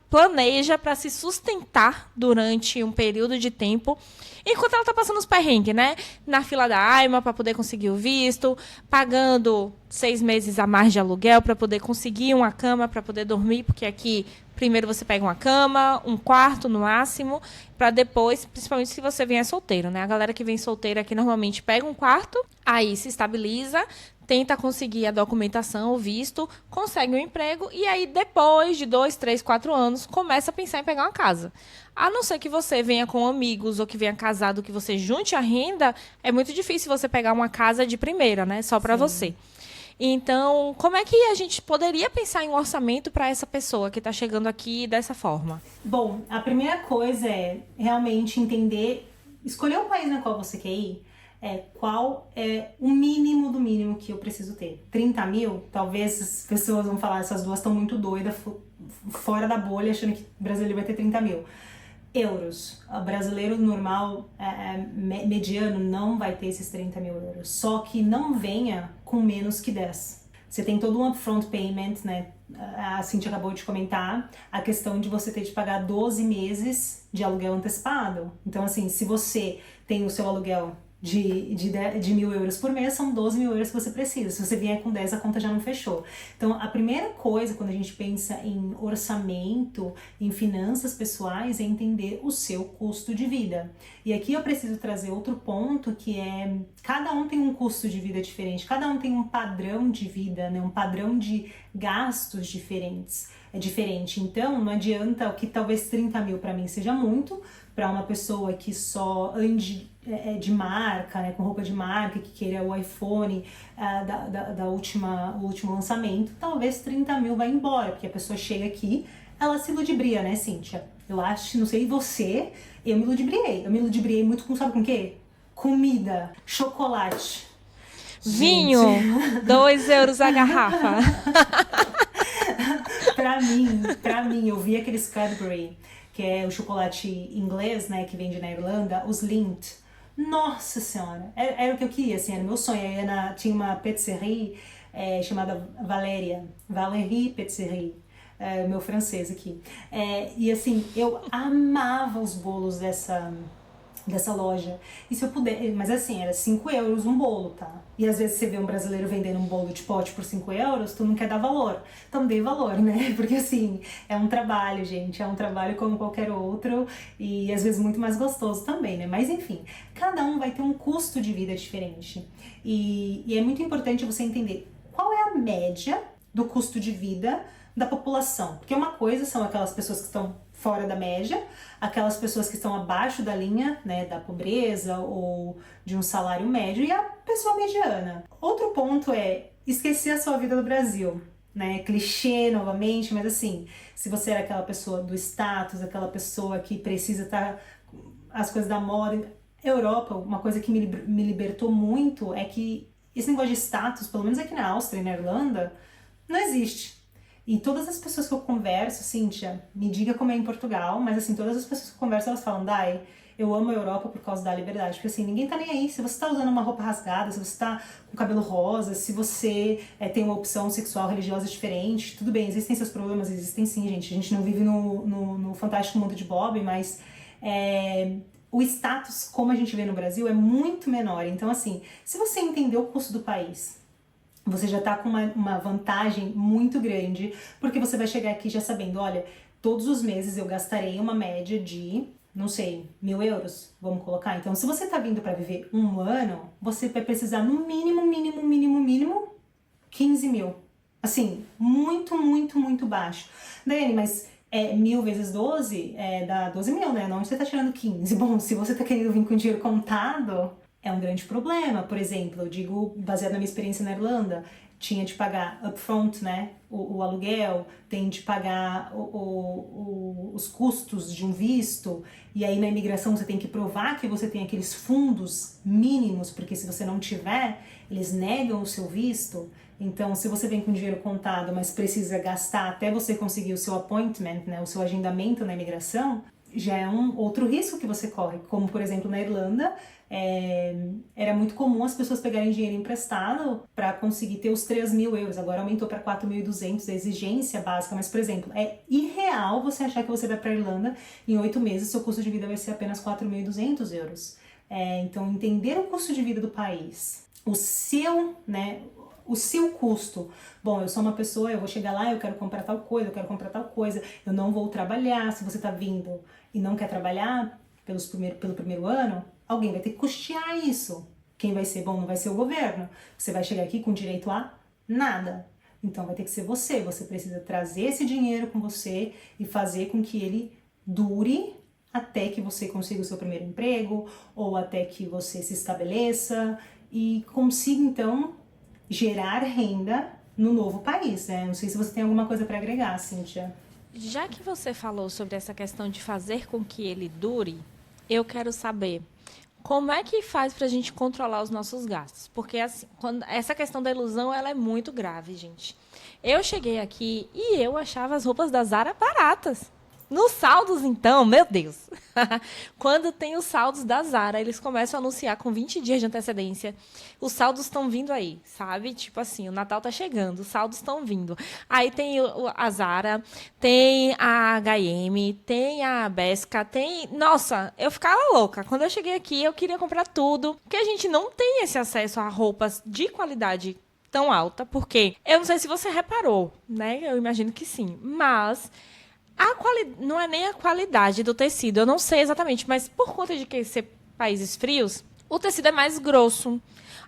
[SPEAKER 1] planeja para se sustentar durante um período de tempo, enquanto ela está passando os perrengues, né? Na fila da AIMA para poder conseguir o visto, pagando 6 meses a mais de aluguel para poder conseguir uma cama para poder dormir, porque aqui primeiro você pega uma cama, um quarto no máximo, para depois, principalmente se você vier solteiro, né? A galera que vem solteira aqui normalmente pega um quarto, aí se estabiliza, tenta conseguir a documentação, o visto, consegue um emprego e aí depois de 2, 3, 4 anos começa a pensar em pegar uma casa. A não ser que você venha com amigos ou que venha casado, que você junte a renda, é muito difícil você pegar uma casa de primeira, né? Só para você. Então, como é que a gente poderia pensar em um orçamento para essa pessoa que está chegando aqui dessa forma?
[SPEAKER 2] Bom, a primeira coisa é realmente entender, escolher o país na qual você quer ir, qual é o mínimo do mínimo que eu preciso ter. 30 mil, talvez as pessoas vão falar, essas duas estão muito doidas, fora da bolha, achando que o brasileiro vai ter 30 mil. Euros. O brasileiro normal, mediano, não vai ter esses 30 mil euros. Só que não venha com menos que 10. Você tem todo um upfront payment, né? A Cintia acabou de comentar, a questão de você ter de pagar 12 meses de aluguel antecipado. Então, assim, se você tem o seu aluguel de 1.000 euros por mês, são 12 mil euros que você precisa. Se você vier com 10, a conta já não fechou. Então, a primeira coisa quando a gente pensa em orçamento, em finanças pessoais, é entender o seu custo de vida. E aqui eu preciso trazer outro ponto, que é, cada um tem um custo de vida diferente, cada um tem um padrão de vida, né? Um padrão de gastos diferentes. É diferente. Então, não adianta, o que talvez 30 mil para mim seja muito, para uma pessoa que só ande de marca, né, com roupa de marca, que queira o iPhone o último lançamento, talvez 30 mil vai embora, porque a pessoa chega aqui, ela se ludibria, né, Cíntia? Eu acho, não sei você, eu me ludibriei. Eu me ludibriei muito com, sabe com o quê? Comida, chocolate.
[SPEAKER 1] Vinho, 2 euros a garrafa.
[SPEAKER 2] Pra mim, eu vi aqueles Cadbury, que é o chocolate inglês, né, que vende na Irlanda, os Lindt. Nossa senhora, era o que eu queria, assim, era o meu sonho. Tinha uma patisserie chamada Valérie Patisserie, meu francês aqui. E assim, eu amava os bolos dessa loja. E se eu puder, mas assim, era 5 euros um bolo, tá? E às vezes você vê um brasileiro vendendo um bolo de pote por 5 euros, tu não quer dar valor. Então dê valor, né? Porque assim, é um trabalho, gente, é um trabalho como qualquer outro e às vezes muito mais gostoso também, né? Mas enfim, cada um vai ter um custo de vida diferente. E é muito importante você entender qual é a média do custo de vida da população. Porque uma coisa são aquelas pessoas que estão fora da média, aquelas pessoas que estão abaixo da linha, né, da pobreza ou de um salário médio, e a pessoa mediana. Outro ponto é esquecer a sua vida do Brasil, né, clichê novamente, mas assim, se você era aquela pessoa do status, aquela pessoa que precisa estar as coisas da moda, Europa, uma coisa que me libertou muito é que esse negócio de status, pelo menos aqui na Áustria e na Irlanda, não existe. E todas as pessoas que eu converso, Cíntia, me diga como é em Portugal, mas assim, todas as pessoas que eu converso, elas falam, Dai, eu amo a Europa por causa da liberdade. Porque assim, ninguém tá nem aí. Se você tá usando uma roupa rasgada, se você tá com cabelo rosa, se você tem uma opção sexual, religiosa diferente, tudo bem, existem seus problemas, existem sim, gente. A gente não vive no fantástico mundo de Bob, mas o status, como a gente vê no Brasil, é muito menor. Então assim, se você entender o custo do país, você já tá com uma vantagem muito grande, porque você vai chegar aqui já sabendo, olha, todos os meses eu gastarei uma média de, não sei, 1.000 euros, vamos colocar. Então, se você tá vindo para viver um ano, você vai precisar no mínimo 15 mil. Assim, muito baixo. Daiane, mas 1.000 vezes 12 dá 12 mil, né? Não, você tá tirando 15. Bom, se você tá querendo vir com dinheiro contado, é um grande problema. Por exemplo, eu digo, baseado na minha experiência na Irlanda, tinha de pagar upfront, né, o aluguel, tem de pagar os custos de um visto, e aí na imigração você tem que provar que você tem aqueles fundos mínimos, porque se você não tiver, eles negam o seu visto. Então, se você vem com dinheiro contado, mas precisa gastar até você conseguir o seu appointment, né, o seu agendamento na imigração, já é um outro risco que você corre. Como, por exemplo, na Irlanda, era muito comum as pessoas pegarem dinheiro emprestado para conseguir ter os 3.000 euros. Agora aumentou para 4.200 a exigência básica. Mas, por exemplo, é irreal você achar que você vai para a Irlanda em 8 meses seu custo de vida vai ser apenas 4.200 euros. Então, entender o custo de vida do país, o seu custo. Bom, eu sou uma pessoa, eu vou chegar lá, eu quero comprar tal coisa, eu não vou trabalhar. Se você tá vindo e não quer trabalhar pelo primeiro ano, alguém vai ter que custear isso. Quem vai ser bom não vai ser o governo. Você vai chegar aqui com direito a nada. Então vai ter que ser você. Você precisa trazer esse dinheiro com você e fazer com que ele dure até que você consiga o seu primeiro emprego ou até que você se estabeleça e consiga, então, gerar renda no novo país, né? Não sei se você tem alguma coisa para agregar, Cíntia.
[SPEAKER 1] Já que você falou sobre essa questão de fazer com que ele dure, eu quero saber como é que faz para a gente controlar os nossos gastos. Porque assim, essa questão da ilusão ela é muito grave, gente. Eu cheguei aqui e eu achava as roupas da Zara baratas. Nos saldos, então, meu Deus. Quando tem os saldos da Zara, eles começam a anunciar com 20 dias de antecedência. Os saldos estão vindo aí, sabe? Tipo assim, o Natal tá chegando, os saldos estão vindo. Aí tem a Zara, tem a H&M, tem a Bershka, tem... Nossa, eu ficava louca. Quando eu cheguei aqui, eu queria comprar tudo. Porque a gente não tem esse acesso a roupas de qualidade tão alta. Porque, eu não sei se você reparou, né? Eu imagino que sim. Mas... não é nem a qualidade do tecido, eu não sei exatamente, mas por conta de que ser países frios, o tecido é mais grosso,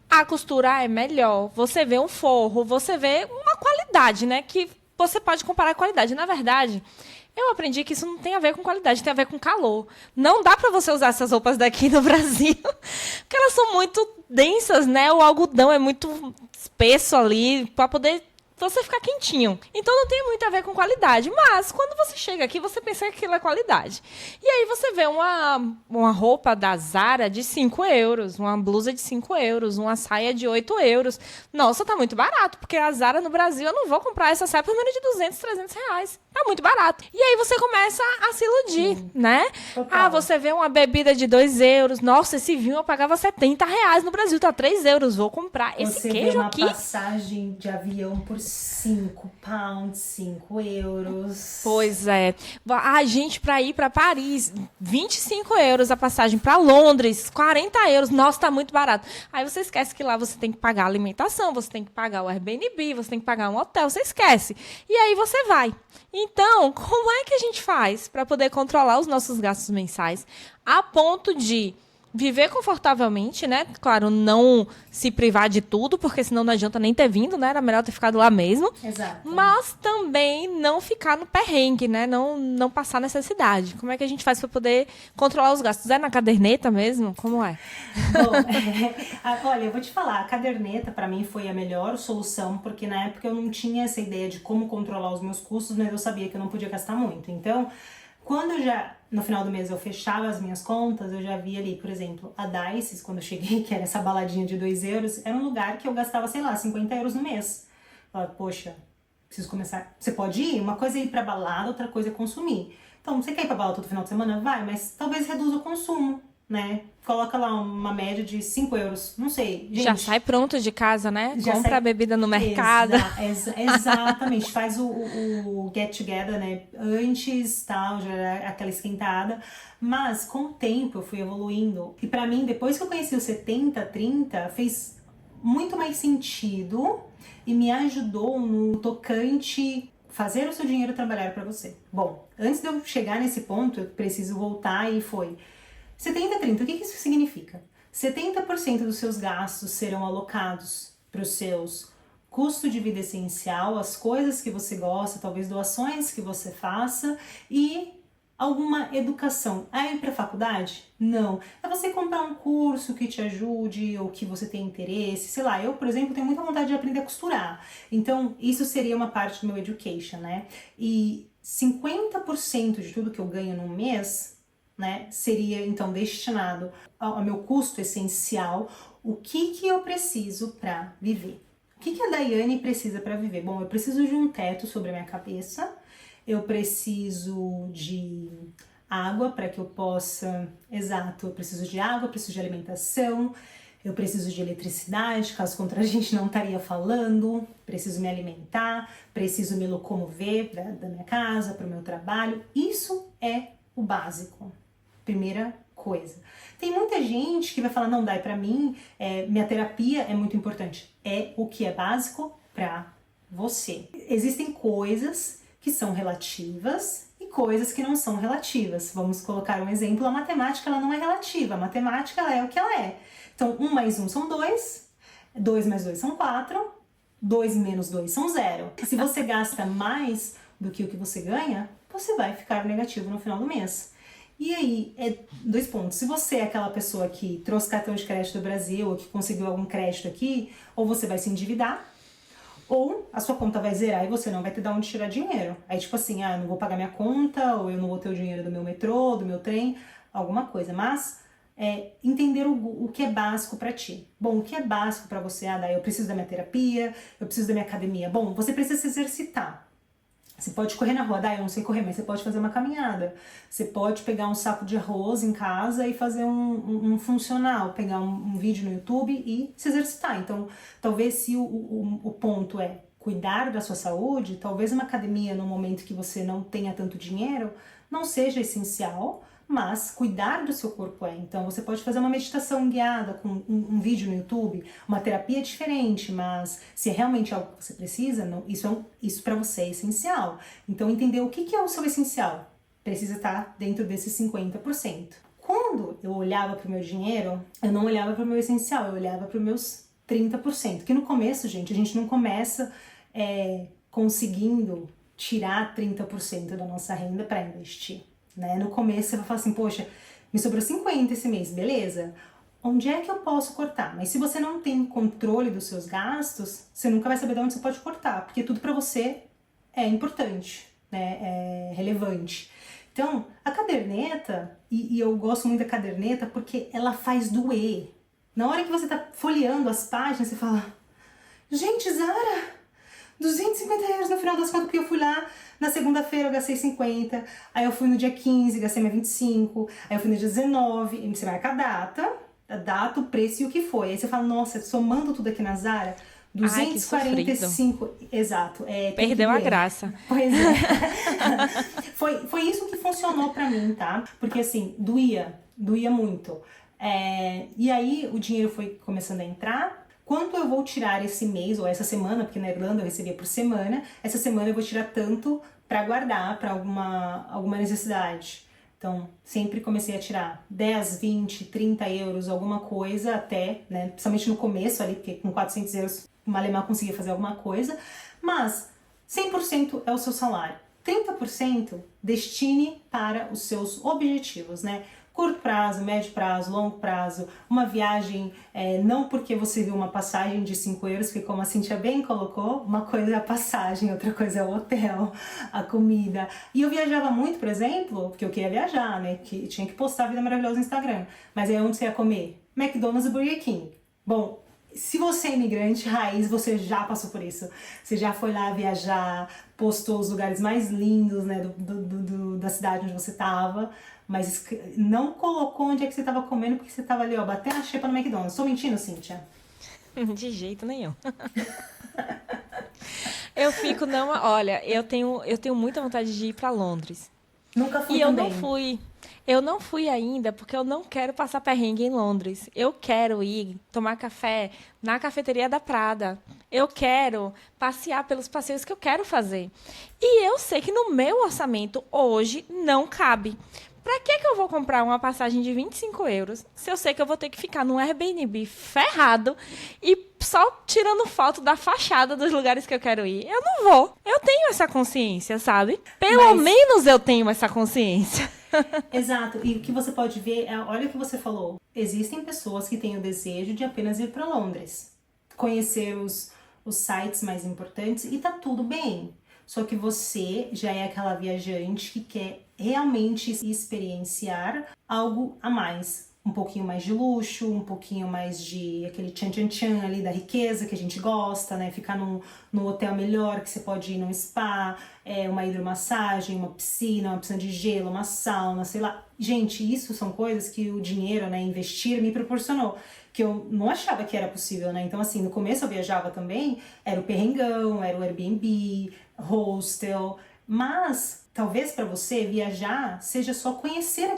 [SPEAKER 1] a costura é melhor, você vê um forro, você vê uma qualidade, né, que você pode comparar a qualidade. Na verdade, eu aprendi que isso não tem a ver com qualidade, tem a ver com calor. Não dá para você usar essas roupas daqui no Brasil, porque elas são muito densas, né, o algodão é muito espesso ali, para poder... você ficar quentinho. Então não tem muito a ver com qualidade. Mas quando você chega aqui, você pensa que aquilo é qualidade. E aí você vê uma roupa da Zara de 5 euros, uma blusa de 5 euros, uma saia de 8 euros. Nossa, tá muito barato, porque a Zara no Brasil, eu não vou comprar essa saia por menos de 200, 300 reais. Tá muito barato. E aí você começa a se iludir, né? Total. Você vê uma bebida de 2 euros. Nossa, esse vinho eu pagava 70 reais no Brasil, tá 3 euros. Vou comprar esse queijo aqui.
[SPEAKER 2] Você vê uma passagem de avião por 5 pounds, 5 euros.
[SPEAKER 1] Pois é. A gente, pra ir pra Paris, 25 euros a passagem. Pra Londres, 40 euros. Nossa, tá muito barato. Aí você esquece que lá você tem que pagar a alimentação, você tem que pagar o Airbnb, você tem que pagar um hotel, você esquece. E aí você vai. Então, como é que a gente faz para poder controlar os nossos gastos mensais a ponto de viver confortavelmente, né? Claro, não se privar de tudo, porque senão não adianta nem ter vindo, né? Era melhor ter ficado lá mesmo.
[SPEAKER 2] Exato.
[SPEAKER 1] Mas também não ficar no perrengue, né? Não passar necessidade. Como é que a gente faz para poder controlar os gastos? É na caderneta mesmo? Como é?
[SPEAKER 2] Bom, olha, eu vou te falar, a caderneta para mim foi a melhor solução, porque na época eu não tinha essa ideia de como controlar os meus custos, mas eu sabia que eu não podia gastar muito. Então, Quando no final do mês eu fechava as minhas contas, eu já via ali, por exemplo, a Dices, quando eu cheguei, que era essa baladinha de 2 euros, era um lugar que eu gastava, sei lá, 50 euros no mês. Eu falava, poxa, preciso começar. Você pode ir? Uma coisa é ir pra balada, outra coisa é consumir. Então, você quer ir pra balada todo final de semana? Vai, mas talvez reduza o consumo, né? Coloca lá uma média de 5 euros, não sei. Gente,
[SPEAKER 1] Já sai pronto de casa, né?
[SPEAKER 2] já
[SPEAKER 1] Compra
[SPEAKER 2] sai-
[SPEAKER 1] a bebida no mercado.
[SPEAKER 2] Exatamente, faz o get together, né? Antes, tal, já era aquela esquentada. Mas com o tempo eu fui evoluindo. E pra mim, depois que eu conheci o 70-30, fez muito mais sentido e me ajudou no tocante fazer o seu dinheiro trabalhar pra você. Bom, antes de eu chegar nesse ponto, eu preciso voltar e foi 70-30, o que isso significa? 70% dos seus gastos serão alocados para os seus custo de vida essencial, as coisas que você gosta, talvez doações que você faça e alguma educação. É ir para a faculdade? Não. É você comprar um curso que te ajude ou que você tem interesse. Sei lá, eu, por exemplo, tenho muita vontade de aprender a costurar. Então, isso seria uma parte do meu education, né? E 50% de tudo que eu ganho no mês, né, seria então destinado ao meu custo essencial, o que eu preciso para viver. O que a Daiane precisa para viver? Bom, eu preciso de um teto sobre a minha cabeça, eu preciso de água para que eu possa, eu preciso de água, eu preciso de alimentação, eu preciso de eletricidade, caso contrário a gente não estaria falando, preciso me alimentar, preciso me locomover da minha casa para o meu trabalho, isso é o básico. Primeira coisa. Tem muita gente que vai falar, não, Dai, pra mim, minha terapia é muito importante. É o que é básico pra você. Existem coisas que são relativas e coisas que não são relativas. Vamos colocar um exemplo, a matemática ela não é relativa, a matemática ela é o que ela é. Então, 1 mais 1 são 2, 2 mais 2 são 4, 2 menos 2 são 0. Se você gasta mais do que o que você ganha, você vai ficar negativo no final do mês. E aí, 2 pontos. Se você é aquela pessoa que trouxe cartão de crédito do Brasil ou que conseguiu algum crédito aqui, ou você vai se endividar, ou a sua conta vai zerar e você não vai ter de onde tirar dinheiro. Aí tipo assim, não vou pagar minha conta, ou eu não vou ter o dinheiro do meu metrô, do meu trem, alguma coisa. Mas entender o que é básico pra ti. Bom, o que é básico pra você? Daí eu preciso da minha terapia, eu preciso da minha academia. Bom, você precisa se exercitar. Você pode correr na rua, eu não sei correr, mas você pode fazer uma caminhada. Você pode pegar um saco de arroz em casa e fazer um funcional, pegar um vídeo no YouTube e se exercitar. Então, talvez se o ponto é cuidar da sua saúde, talvez uma academia no momento que você não tenha tanto dinheiro não seja essencial, mas cuidar do seu corpo é. Então você pode fazer uma meditação guiada com um vídeo no YouTube, uma terapia diferente, mas se é realmente algo que você precisa, não, isso para você é essencial. Então entender o que é o seu essencial precisa estar dentro desses 50%. Quando eu olhava para o meu dinheiro, eu não olhava para o meu essencial, eu olhava para os meus 30%. Que no começo, gente, a gente não começa conseguindo tirar 30% da nossa renda para investir. Né? No começo você vai falar assim, poxa, me sobrou 50 esse mês, beleza? Onde é que eu posso cortar? Mas se você não tem controle dos seus gastos, você nunca vai saber de onde você pode cortar, porque tudo pra você é importante, né? É relevante. Então, a caderneta, e eu gosto muito da caderneta porque ela faz doer. Na hora que você tá folheando as páginas, você fala, gente, Zara, 250 euros no final das contas, porque eu fui lá na segunda-feira, eu gastei 50, aí eu fui no dia 15, gastei mais 25, aí eu fui no dia 19, e você marca a data, o preço e o que foi. Aí você fala, nossa, somando tudo aqui na Zara, 245, exato.
[SPEAKER 1] Perdeu a graça.
[SPEAKER 2] Pois é. Foi isso que funcionou pra mim, tá? Porque assim, doía muito. E aí o dinheiro foi começando a entrar. Quanto eu vou tirar esse mês ou essa semana, porque na Irlanda eu recebia por semana, essa semana eu vou tirar tanto para guardar para alguma necessidade. Então, sempre comecei a tirar 10, 20, 30 euros, alguma coisa até, né, principalmente no começo ali, porque com 400 euros uma alemã conseguia fazer alguma coisa, mas 100% é o seu salário. 30% destine para os seus objetivos, né? curto prazo, médio prazo, longo prazo, uma viagem, não porque você viu uma passagem de 5 euros, que como a Cíntia bem colocou, uma coisa é a passagem, outra coisa é o hotel, a comida. E eu viajava muito, por exemplo, porque eu queria viajar, né? Que tinha que postar a vida maravilhosa no Instagram. Mas aí onde você ia comer? McDonald's e Burger King. Bom, se você é imigrante raiz, você já passou por isso. Você já foi lá viajar, postou os lugares mais lindos, né, da cidade onde você tava, mas não colocou onde é que você tava comendo, porque você tava ali, ó, batendo a xepa no McDonald's. Tô mentindo, Cíntia?
[SPEAKER 1] De jeito nenhum. Eu fico, não, olha, eu tenho muita vontade de ir pra Londres.
[SPEAKER 2] Nunca fui
[SPEAKER 1] E eu
[SPEAKER 2] também.
[SPEAKER 1] não fui. Eu não fui ainda porque eu não quero passar perrengue em Londres. Eu quero ir tomar café na cafeteria da Prada. Eu quero passear pelos passeios que eu quero fazer. E eu sei que no meu orçamento hoje não cabe. Pra que eu vou comprar uma passagem de 25 euros se eu sei que eu vou ter que ficar num Airbnb ferrado e só tirando foto da fachada dos lugares que eu quero ir? Eu não vou. Eu tenho essa consciência, sabe? Pelo menos eu tenho essa consciência.
[SPEAKER 2] Exato, e o que você pode ver, olha o que você falou. Existem pessoas que têm o desejo de apenas ir para Londres, conhecer os sites mais importantes e tá tudo bem. Só que você já é aquela viajante que quer realmente experienciar algo a mais. Um pouquinho mais de luxo, um pouquinho mais de aquele tchan-tchan-tchan ali da riqueza que a gente gosta, né? Ficar num hotel melhor, que você pode ir num spa, uma hidromassagem, uma piscina de gelo, uma sauna, sei lá. Gente, isso são coisas que o dinheiro, né, investir me proporcionou, que eu não achava que era possível, né? Então, assim, no começo eu viajava também, era o perrengão, era o Airbnb, hostel, mas talvez para você viajar seja só conhecer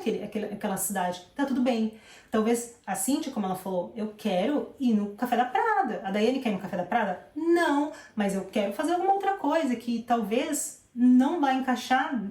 [SPEAKER 2] aquela cidade. Tá tudo bem. Talvez a Cíntia, como ela falou, eu quero ir no Café da Prada. A Daiane quer ir no Café da Prada? Não, mas eu quero fazer alguma outra coisa que talvez não vai encaixar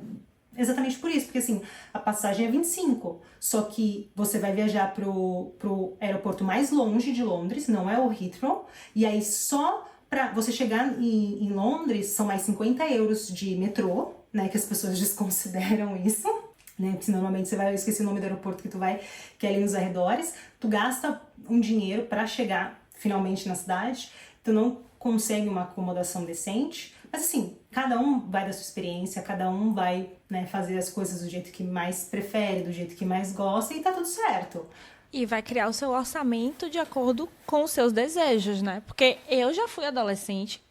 [SPEAKER 2] exatamente por isso. Porque assim, a passagem é 25, só que você vai viajar pro aeroporto mais longe de Londres, não é o Heathrow, e aí só para você chegar em Londres são mais 50 euros de metrô, né, que as pessoas desconsideram isso, né, porque normalmente você vai, eu esqueci o nome do aeroporto que tu vai, que é ali nos arredores, tu gasta um dinheiro para chegar finalmente na cidade, tu não consegue uma acomodação decente, mas assim, cada um vai da sua experiência, cada um vai, né, fazer as coisas do jeito que mais prefere, do jeito que mais gosta e tá tudo certo.
[SPEAKER 1] E vai criar o seu orçamento de acordo com os seus desejos, né? Porque eu já fui adolescente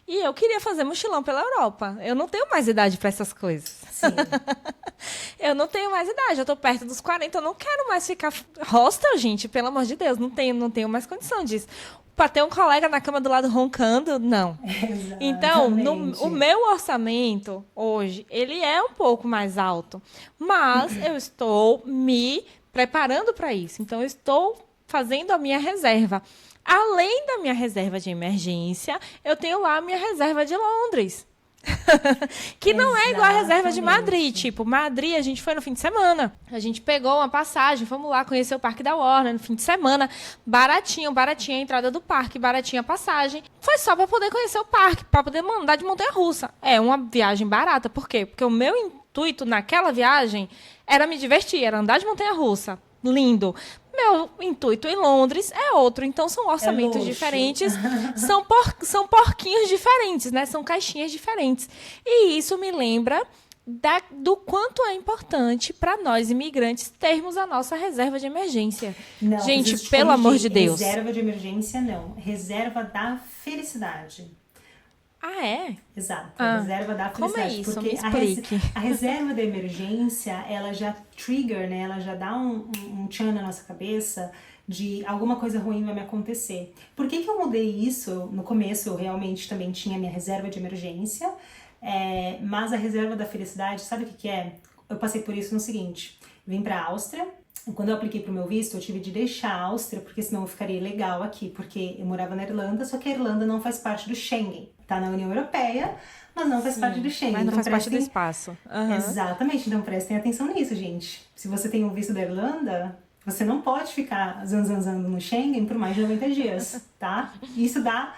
[SPEAKER 1] e eu queria fazer mochilão pela Europa. Eu não tenho mais idade para essas coisas.
[SPEAKER 2] Sim.
[SPEAKER 1] Eu não tenho mais idade, eu tô perto dos 40, eu não quero mais ficar hostel, gente, pelo amor de Deus, não tenho mais condição disso. Para ter um colega na cama do lado roncando, não.
[SPEAKER 2] Exatamente.
[SPEAKER 1] Então, o meu orçamento hoje, ele é um pouco mais alto, mas eu estou me preparando para isso. Então, eu estou fazendo a minha reserva. Além da minha reserva de emergência, eu tenho lá a minha reserva de Londres. Que não é igual a reserva de Madrid. Tipo, Madrid a gente foi no fim de semana. A gente pegou uma passagem, fomos lá conhecer o Parque da Warner no fim de semana. Baratinho a entrada do parque, baratinha a passagem. Foi só para poder conhecer o parque, para poder mandar de montanha-russa. É uma viagem barata. Por quê? Porque o meu intuito naquela viagem era me divertir, era andar de montanha-russa. Lindo. Meu intuito em Londres é outro. Então, são orçamentos diferentes. São porquinhos diferentes, né? São caixinhas diferentes. E isso me lembra do quanto é importante para nós, imigrantes, termos a nossa reserva de emergência.
[SPEAKER 2] Não,
[SPEAKER 1] gente, pelo amor de Deus.
[SPEAKER 2] Reserva de emergência, não. Reserva da felicidade.
[SPEAKER 1] Ah, é?
[SPEAKER 2] Exato, a reserva da felicidade.
[SPEAKER 1] Como é isso?
[SPEAKER 2] Porque
[SPEAKER 1] Me explique.
[SPEAKER 2] a reserva da emergência, ela já trigger, né? Ela já dá um tchan na nossa cabeça de alguma coisa ruim vai me acontecer. Por que eu mudei isso? No começo eu realmente também tinha minha reserva de emergência, mas a reserva da felicidade, sabe o que é? Eu passei por isso no seguinte, vim pra Áustria. Quando eu apliquei pro meu visto, eu tive de deixar a Áustria, porque senão eu ficaria ilegal aqui, porque eu morava na Irlanda, só que a Irlanda não faz parte do Schengen. Tá na União Europeia, mas não faz parte do Schengen.
[SPEAKER 1] Mas não
[SPEAKER 2] então,
[SPEAKER 1] faz parte do espaço. Uhum.
[SPEAKER 2] Exatamente, então prestem atenção nisso, gente. Se você tem um visto da Irlanda, você não pode ficar zanzanzando no Schengen por mais de 90 dias, tá? Isso dá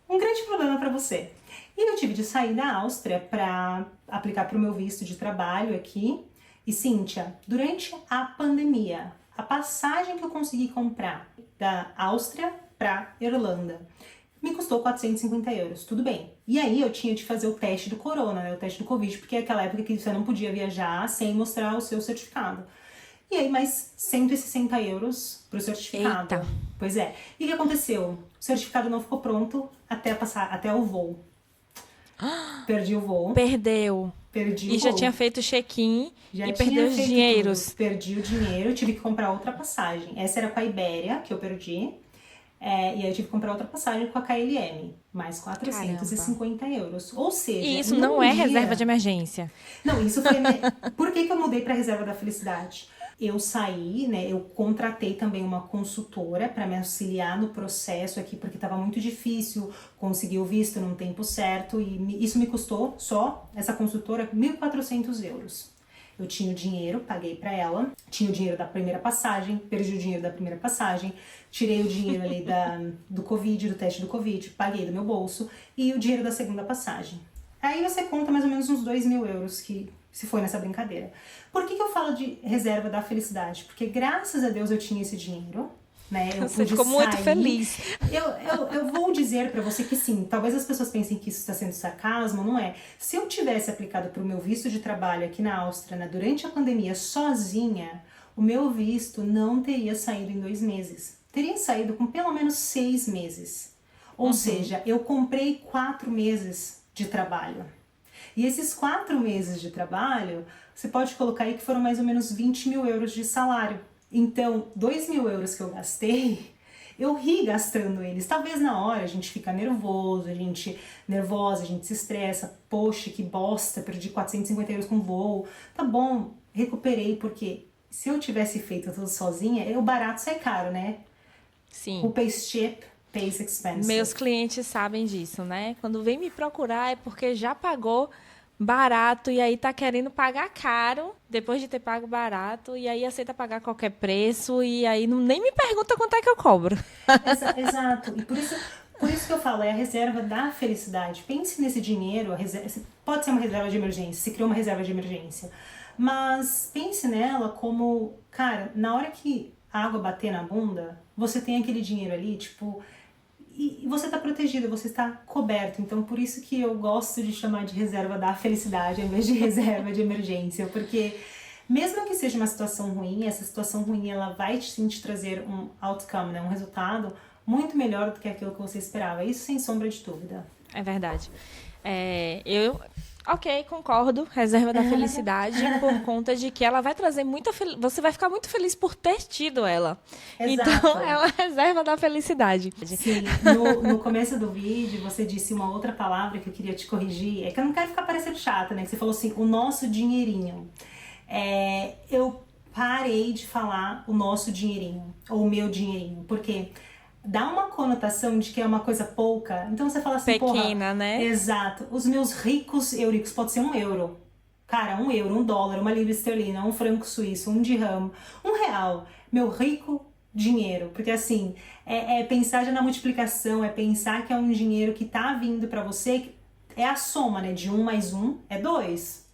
[SPEAKER 2] um grande problema pra você. E eu tive de sair da Áustria pra aplicar pro meu visto de trabalho aqui. E Cíntia, durante a pandemia, a passagem que eu consegui comprar da Áustria para Irlanda me custou 450 euros, tudo bem. E aí eu tinha de fazer o teste do corona, né, o teste do Covid, porque é aquela época que você não podia viajar sem mostrar o seu certificado. E aí mais 160 euros pro certificado.
[SPEAKER 1] Eita.
[SPEAKER 2] Pois é. E o que aconteceu? O certificado não ficou pronto até o voo. Perdi o voo.
[SPEAKER 1] Perdeu.
[SPEAKER 2] Perdi o
[SPEAKER 1] E já
[SPEAKER 2] voo.
[SPEAKER 1] tinha feito check-in
[SPEAKER 2] Já
[SPEAKER 1] e
[SPEAKER 2] tinha
[SPEAKER 1] perdeu os
[SPEAKER 2] feito
[SPEAKER 1] dinheiros.
[SPEAKER 2] tudo. Perdi o dinheiro, tive que comprar outra passagem. Essa era com a Ibéria, que eu perdi. E aí eu tive que comprar outra passagem com a KLM. Mais 450 euros. Ou seja,
[SPEAKER 1] E isso
[SPEAKER 2] num
[SPEAKER 1] não é
[SPEAKER 2] dia-
[SPEAKER 1] reserva de emergência.
[SPEAKER 2] Não, isso foi... Por que eu mudei para reserva da felicidade? Eu saí, né? Eu contratei também uma consultora para me auxiliar no processo aqui, porque estava muito difícil conseguir o visto no tempo certo. E isso me custou só, essa consultora, 1.400 euros. Eu tinha o dinheiro, paguei para ela, tinha o dinheiro da primeira passagem, perdi o dinheiro da primeira passagem, tirei o dinheiro ali do Covid, do teste do Covid, paguei do meu bolso e o dinheiro da segunda passagem. Aí você conta mais ou menos uns 2.000 euros que se foi nessa brincadeira. Por que eu falo de reserva da felicidade? Porque graças a Deus eu tinha esse dinheiro, né? Eu
[SPEAKER 1] Você
[SPEAKER 2] pude
[SPEAKER 1] ficou muito
[SPEAKER 2] sair.
[SPEAKER 1] feliz.
[SPEAKER 2] Eu vou dizer pra você que sim, talvez as pessoas pensem que isso está sendo sarcasmo, não é? Se eu tivesse aplicado pro meu visto de trabalho aqui na Áustria, né, durante a pandemia, sozinha, o meu visto não teria saído em 2 meses. Teria saído com pelo menos 6 meses. Ou seja, eu comprei 4 meses de trabalho. E esses 4 meses de trabalho, você pode colocar aí que foram mais ou menos 20.000 euros de salário. Então, 2.000 euros que eu gastei, eu ri gastando eles. Talvez na hora a gente fica nervosa, a gente se estressa. Poxa, que bosta, perdi 450 euros com voo. Tá bom, recuperei, porque se eu tivesse feito tudo sozinha, o barato sai caro, né?
[SPEAKER 1] Sim.
[SPEAKER 2] O pays cheap pays expensive.
[SPEAKER 1] Meus clientes sabem disso, né? Quando vem me procurar é porque já pagou barato e aí tá querendo pagar caro depois de ter pago barato e aí aceita pagar qualquer preço e aí nem me pergunta quanto é que eu cobro.
[SPEAKER 2] Exato. E por isso que eu falo, é a reserva da felicidade. Pense nesse dinheiro, pode ser uma reserva de emergência, se criou uma reserva de emergência. Mas pense nela como, cara, na hora que a água bater na bunda, você tem aquele dinheiro ali, tipo... E você está protegido, você está coberto. Então, por isso que eu gosto de chamar de reserva da felicidade, ao invés de reserva de emergência. Porque mesmo que seja uma situação ruim, essa situação ruim ela vai sim te trazer um outcome, né? Um resultado muito melhor do que aquilo que você esperava. Isso sem sombra de dúvida.
[SPEAKER 1] É verdade. Ok, concordo. Reserva da felicidade por conta de que ela vai trazer muita você vai ficar muito feliz por ter tido ela.
[SPEAKER 2] Exato.
[SPEAKER 1] Então, é uma reserva da felicidade.
[SPEAKER 2] Sim, no começo do vídeo você disse uma outra palavra que eu queria te corrigir. É que eu não quero ficar parecendo chata, né? Que você falou assim, o nosso dinheirinho. Eu parei de falar o nosso dinheirinho, ou o meu dinheirinho, porque... dá uma conotação de que é uma coisa pouca. Então você fala assim,
[SPEAKER 1] pequena,
[SPEAKER 2] porra,
[SPEAKER 1] né?
[SPEAKER 2] Exato. Os meus ricos euricos, pode ser 1 euro. Cara, 1 euro, 1 dólar, uma libra esterlina, um franco suíço, um dirham, 1 real. Meu rico dinheiro. Porque assim, é pensar já na multiplicação, é pensar que é um dinheiro que tá vindo pra você, é a soma, né? De 1 mais 1 é 2.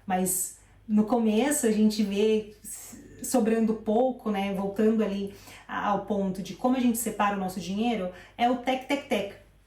[SPEAKER 2] Mas no começo a gente vê sobrando pouco, né? Voltando ali ao ponto de como a gente separa o nosso dinheiro, é o tec.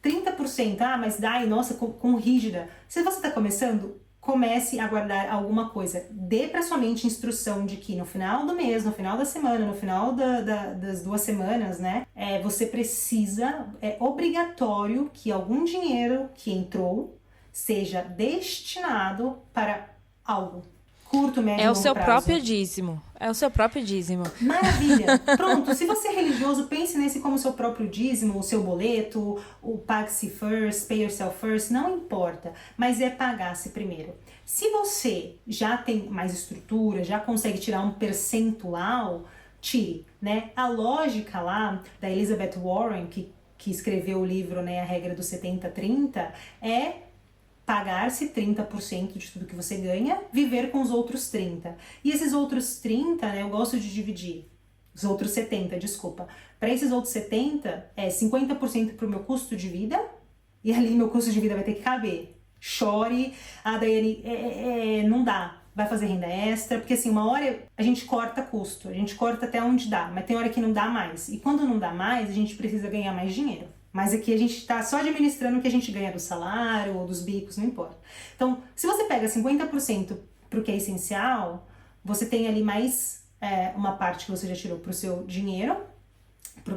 [SPEAKER 2] 30%, mas dai, nossa, com rígida. Se você está começando, comece a guardar alguma coisa. Dê para sua mente instrução de que no final do mês, no final da semana, no final das 2 semanas, né? Você precisa, é obrigatório que algum dinheiro que entrou seja destinado para algo. Curto, médio,
[SPEAKER 1] É o
[SPEAKER 2] longo
[SPEAKER 1] seu
[SPEAKER 2] prazo.
[SPEAKER 1] próprio dízimo. É o seu próprio dízimo.
[SPEAKER 2] Maravilha! Pronto, se você é religioso, pense nesse como seu próprio dízimo, o seu boleto, o pague-se first, pay yourself first, não importa, mas é pagar-se primeiro. Se você já tem mais estrutura, já consegue tirar um percentual, tire, né? A lógica lá da Elizabeth Warren, que escreveu o livro, né, A Regra dos 70-30, é pagar-se 30% de tudo que você ganha, viver com os outros 30%. E esses outros 30%, né, eu gosto de dividir, os outros 70%, desculpa. Para esses outros 70%, 50% para o meu custo de vida, e ali meu custo de vida vai ter que caber. Chore, Daiane, não dá. vai fazer renda extra, porque assim, uma hora a gente corta custo, a gente corta até onde dá, mas tem hora que não dá mais. E quando não dá mais, a gente precisa ganhar mais dinheiro. Mas aqui a gente está só administrando o que a gente ganha do salário ou dos bicos, não importa. Então, se você pega 50% para o que é essencial, você tem ali mais uma parte que você já tirou para o seu dinheiro,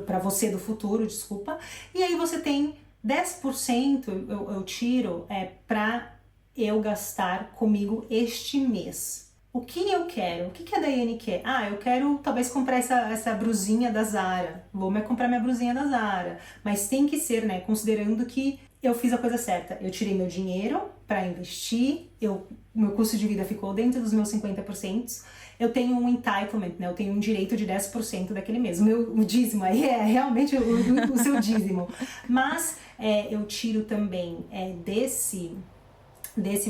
[SPEAKER 2] para você do futuro, desculpa. E aí você tem 10% eu tiro para eu gastar comigo este mês. O que eu quero? O que a Daiane quer? Eu quero talvez comprar essa brusinha da Zara. Vou comprar minha brusinha da Zara. Mas tem que ser, né? Considerando que eu fiz a coisa certa. Eu tirei meu dinheiro para investir, meu custo de vida ficou dentro dos meus 50%. Eu tenho um entitlement, né? Eu tenho um direito de 10% daquele mês. O dízimo aí é realmente o seu dízimo. Mas eu tiro também desse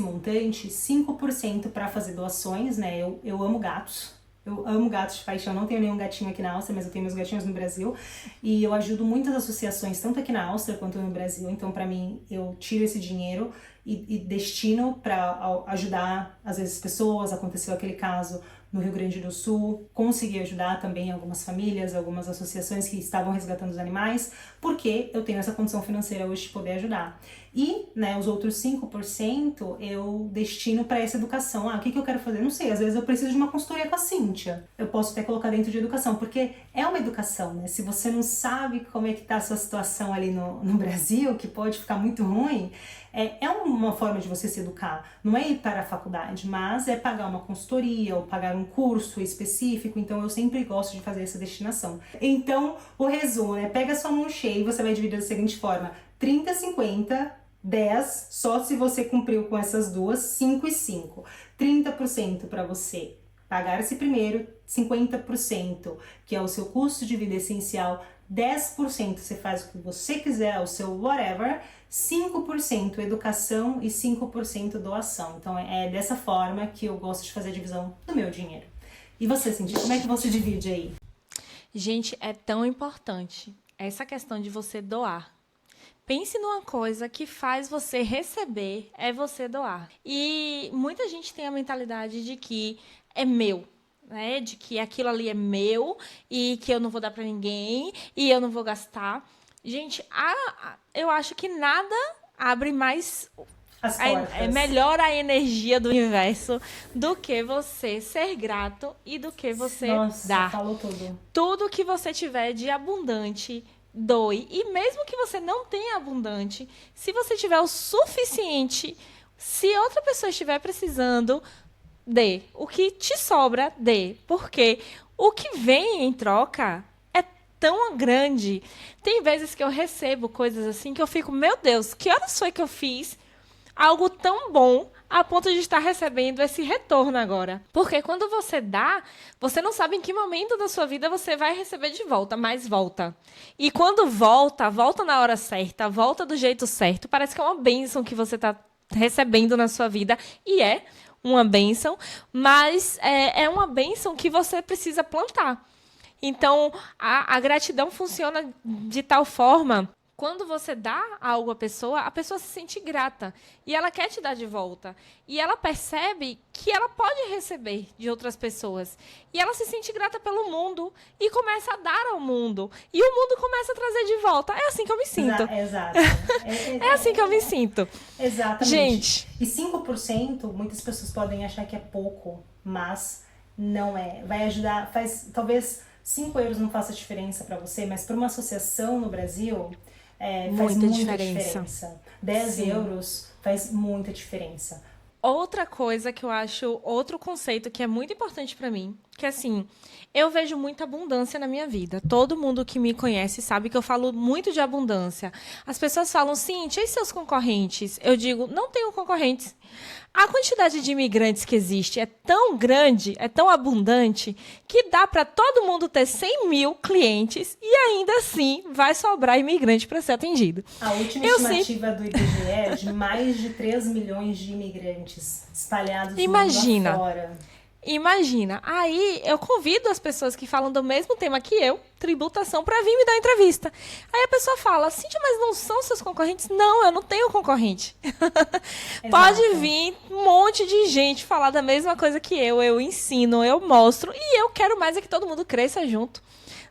[SPEAKER 2] montante, 5% para fazer doações, né? Eu amo gatos. Eu amo gatos de paixão. Não tenho nenhum gatinho aqui na Áustria, mas eu tenho meus gatinhos no Brasil. E eu ajudo muitas associações, tanto aqui na Áustria quanto no Brasil. Então, para mim, eu tiro esse dinheiro e destino para ajudar, às vezes, pessoas. Aconteceu aquele caso no Rio Grande do Sul, consegui ajudar também algumas famílias, algumas associações que estavam resgatando os animais, porque eu tenho essa condição financeira hoje de poder ajudar. E, né, os outros 5% eu destino para essa educação. O que eu quero fazer? Não sei, às vezes eu preciso de uma consultoria com a Cíntia. Eu posso até colocar dentro de educação, porque é uma educação, né? Se você não sabe como é que tá a sua situação ali no Brasil, que pode ficar muito ruim, é uma forma de você se educar. Não é ir para a faculdade, mas é pagar uma consultoria ou pagar um curso específico. Então eu sempre gosto de fazer essa destinação. Então, o resumo, né? Pega a sua mão cheia e você vai dividir da seguinte forma: 30, 50, 10, só se você cumpriu com essas duas, 5 e 5. 30% para você pagar esse primeiro, 50% que é o seu custo de vida essencial, 10% você faz o que você quiser, o seu whatever, 5% educação e 5% doação. Então é dessa forma que eu gosto de fazer a divisão do meu dinheiro. E você, Cintia, como é que você divide aí?
[SPEAKER 1] Gente, é tão importante essa questão de você doar. Pense numa coisa que faz você receber, é você doar. E muita gente tem a mentalidade de que é meu, né? De que aquilo ali é meu e que eu não vou dar para ninguém e eu não vou gastar. Gente, eu acho que nada abre mais... melhora a energia do universo do que você ser grato e do que você dar.
[SPEAKER 2] Falou tudo.
[SPEAKER 1] Tudo que você tiver de abundante, doe. E mesmo que você não tenha abundante, se você tiver o suficiente, se outra pessoa estiver precisando, dê. O que te sobra, dê. Porque o que vem em troca é tão grande. Tem vezes que eu recebo coisas assim que eu fico, meu Deus, que horas foi que eu fiz algo tão bom a ponto de estar recebendo esse retorno agora? Porque quando você dá, você não sabe em que momento da sua vida você vai receber de volta, mas volta. E quando volta na hora certa, volta do jeito certo, parece que é uma bênção que você está recebendo na sua vida. E é uma bênção, mas é uma bênção que você precisa plantar. Então, a gratidão funciona de tal forma... Quando você dá algo à pessoa, a pessoa se sente grata. E ela quer te dar de volta. E ela percebe que ela pode receber de outras pessoas. E ela se sente grata pelo mundo. E começa a dar ao mundo. E o mundo começa a trazer de volta. É assim que eu me sinto.
[SPEAKER 2] Exato.
[SPEAKER 1] É assim que eu me sinto.
[SPEAKER 2] Exatamente.
[SPEAKER 1] Gente.
[SPEAKER 2] E 5%, muitas pessoas podem achar que é pouco. Mas não é. Vai ajudar, talvez 5 euros não faça diferença para você. Mas para uma associação no Brasil... faz muita diferença. 10 Sim. euros faz muita diferença.
[SPEAKER 1] Outra coisa que eu acho, outro conceito que é muito importante para mim, que assim, eu vejo muita abundância na minha vida. Todo mundo que me conhece sabe que eu falo muito de abundância. As pessoas falam, Cíntia, e seus concorrentes? Eu digo, não tenho concorrentes. A quantidade de imigrantes que existe é tão grande, é tão abundante, que dá para todo mundo ter 100 mil clientes e ainda assim vai sobrar imigrante para ser atendido.
[SPEAKER 2] A última estimativa do IBGE é de mais de 3 milhões de imigrantes espalhados no mundo afora.
[SPEAKER 1] Imagina, aí eu convido as pessoas que falam do mesmo tema que eu, tributação, para vir me dar entrevista. Aí a pessoa fala, Cíntia, mas não são seus concorrentes? Não, eu não tenho concorrente. Pode vir um monte de gente falar da mesma coisa que eu ensino, eu mostro, e eu quero mais é que todo mundo cresça junto.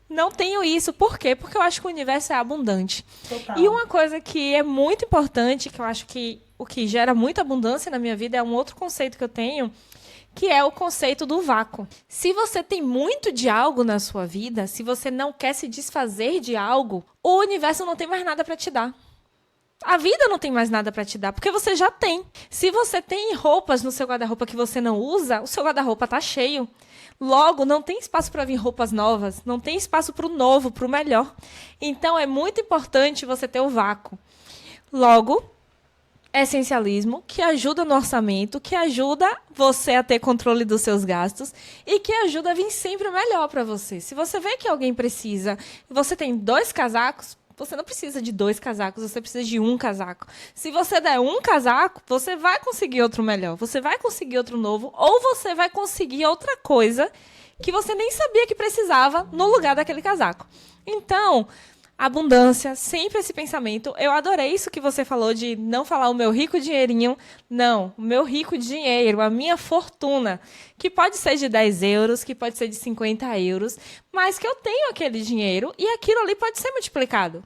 [SPEAKER 1] Não tenho isso, por quê? Porque eu acho que o universo é abundante.
[SPEAKER 2] Total.
[SPEAKER 1] E uma coisa que é muito importante, que eu acho que o que gera muita abundância na minha vida é um outro conceito que eu tenho, que é o conceito do vácuo. Se você tem muito de algo na sua vida, se você não quer se desfazer de algo, o universo não tem mais nada para te dar. A vida não tem mais nada para te dar, porque você já tem. Se você tem roupas no seu guarda-roupa que você não usa, o seu guarda-roupa tá cheio. Logo, não tem espaço para vir roupas novas, não tem espaço para o novo, para o melhor. Então, é muito importante você ter o vácuo. Logo, essencialismo, que ajuda no orçamento, que ajuda você a ter controle dos seus gastos e que ajuda a vir sempre o melhor para você. Se você vê que alguém precisa, você tem 2 casacos, você não precisa de 2 casacos, você precisa de 1 casaco. Se você der 1 casaco, você vai conseguir outro melhor, você vai conseguir outro novo, ou você vai conseguir outra coisa que você nem sabia que precisava no lugar daquele casaco. Então, abundância, sempre esse pensamento. Eu adorei isso que você falou de não falar o meu rico dinheirinho. Não, o meu rico dinheiro, a minha fortuna, que pode ser de 10 euros, que pode ser de 50 euros, mas que eu tenho aquele dinheiro e aquilo ali pode ser multiplicado.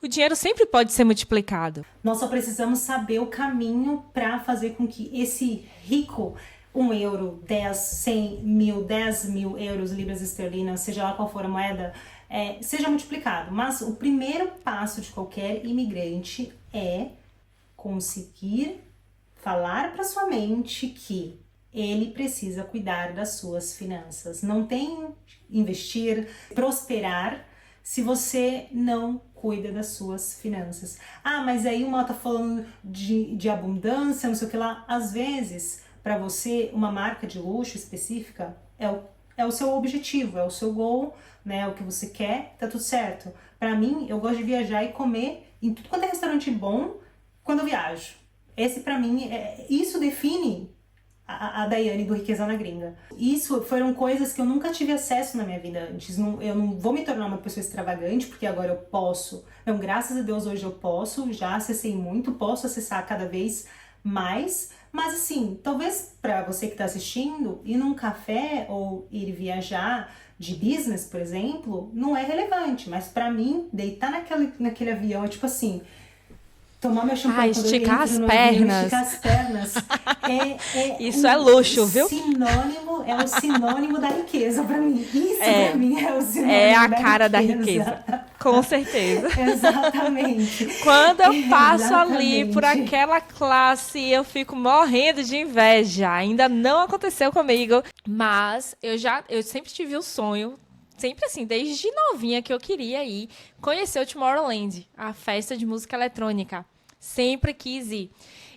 [SPEAKER 1] O dinheiro sempre pode ser multiplicado.
[SPEAKER 2] Nós só precisamos saber o caminho para fazer com que esse rico, 1 euro, 10, 100 mil, 10 mil euros, libras esterlinas, seja lá qual for a moeda, seja multiplicado. Mas o primeiro passo de qualquer imigrante é conseguir falar para sua mente que ele precisa cuidar das suas finanças. Não tem investir, prosperar, se você não cuida das suas finanças. Ah, mas aí uma tá falando de abundância, não sei o que lá. Às vezes, para você, uma marca de luxo específica é o seu objetivo, é o seu goal, né? É o que você quer, tá tudo certo. Para mim, eu gosto de viajar e comer em tudo quanto é restaurante bom quando eu viajo. Esse, para mim, isso define a Daiane do Riqueza na Gringa. Isso foram coisas que eu nunca tive acesso na minha vida antes. Eu não vou me tornar uma pessoa extravagante, porque agora eu posso. Então, graças a Deus, hoje eu posso. Já acessei muito, posso acessar cada vez mais. Mas assim, talvez para você que está assistindo, ir num café ou ir viajar de business, por exemplo, não é relevante. Mas para mim, deitar naquele avião é tipo assim... Tomar meu champanhe quando
[SPEAKER 1] esticar
[SPEAKER 2] eu entro
[SPEAKER 1] as pernas.
[SPEAKER 2] Esticar as pernas.
[SPEAKER 1] Isso é luxo, viu?
[SPEAKER 2] É o sinônimo da riqueza pra mim. Isso pra mim é o sinônimo
[SPEAKER 1] é a
[SPEAKER 2] da
[SPEAKER 1] cara
[SPEAKER 2] riqueza.
[SPEAKER 1] da riqueza. Com certeza.
[SPEAKER 2] Exatamente.
[SPEAKER 1] Quando eu passo ali por aquela classe, eu fico morrendo de inveja. Ainda não aconteceu comigo, mas eu sempre tive o sonho, sempre assim, desde novinha que eu queria ir conhecer o Tomorrowland, a festa de música eletrônica. Sempre quis ir.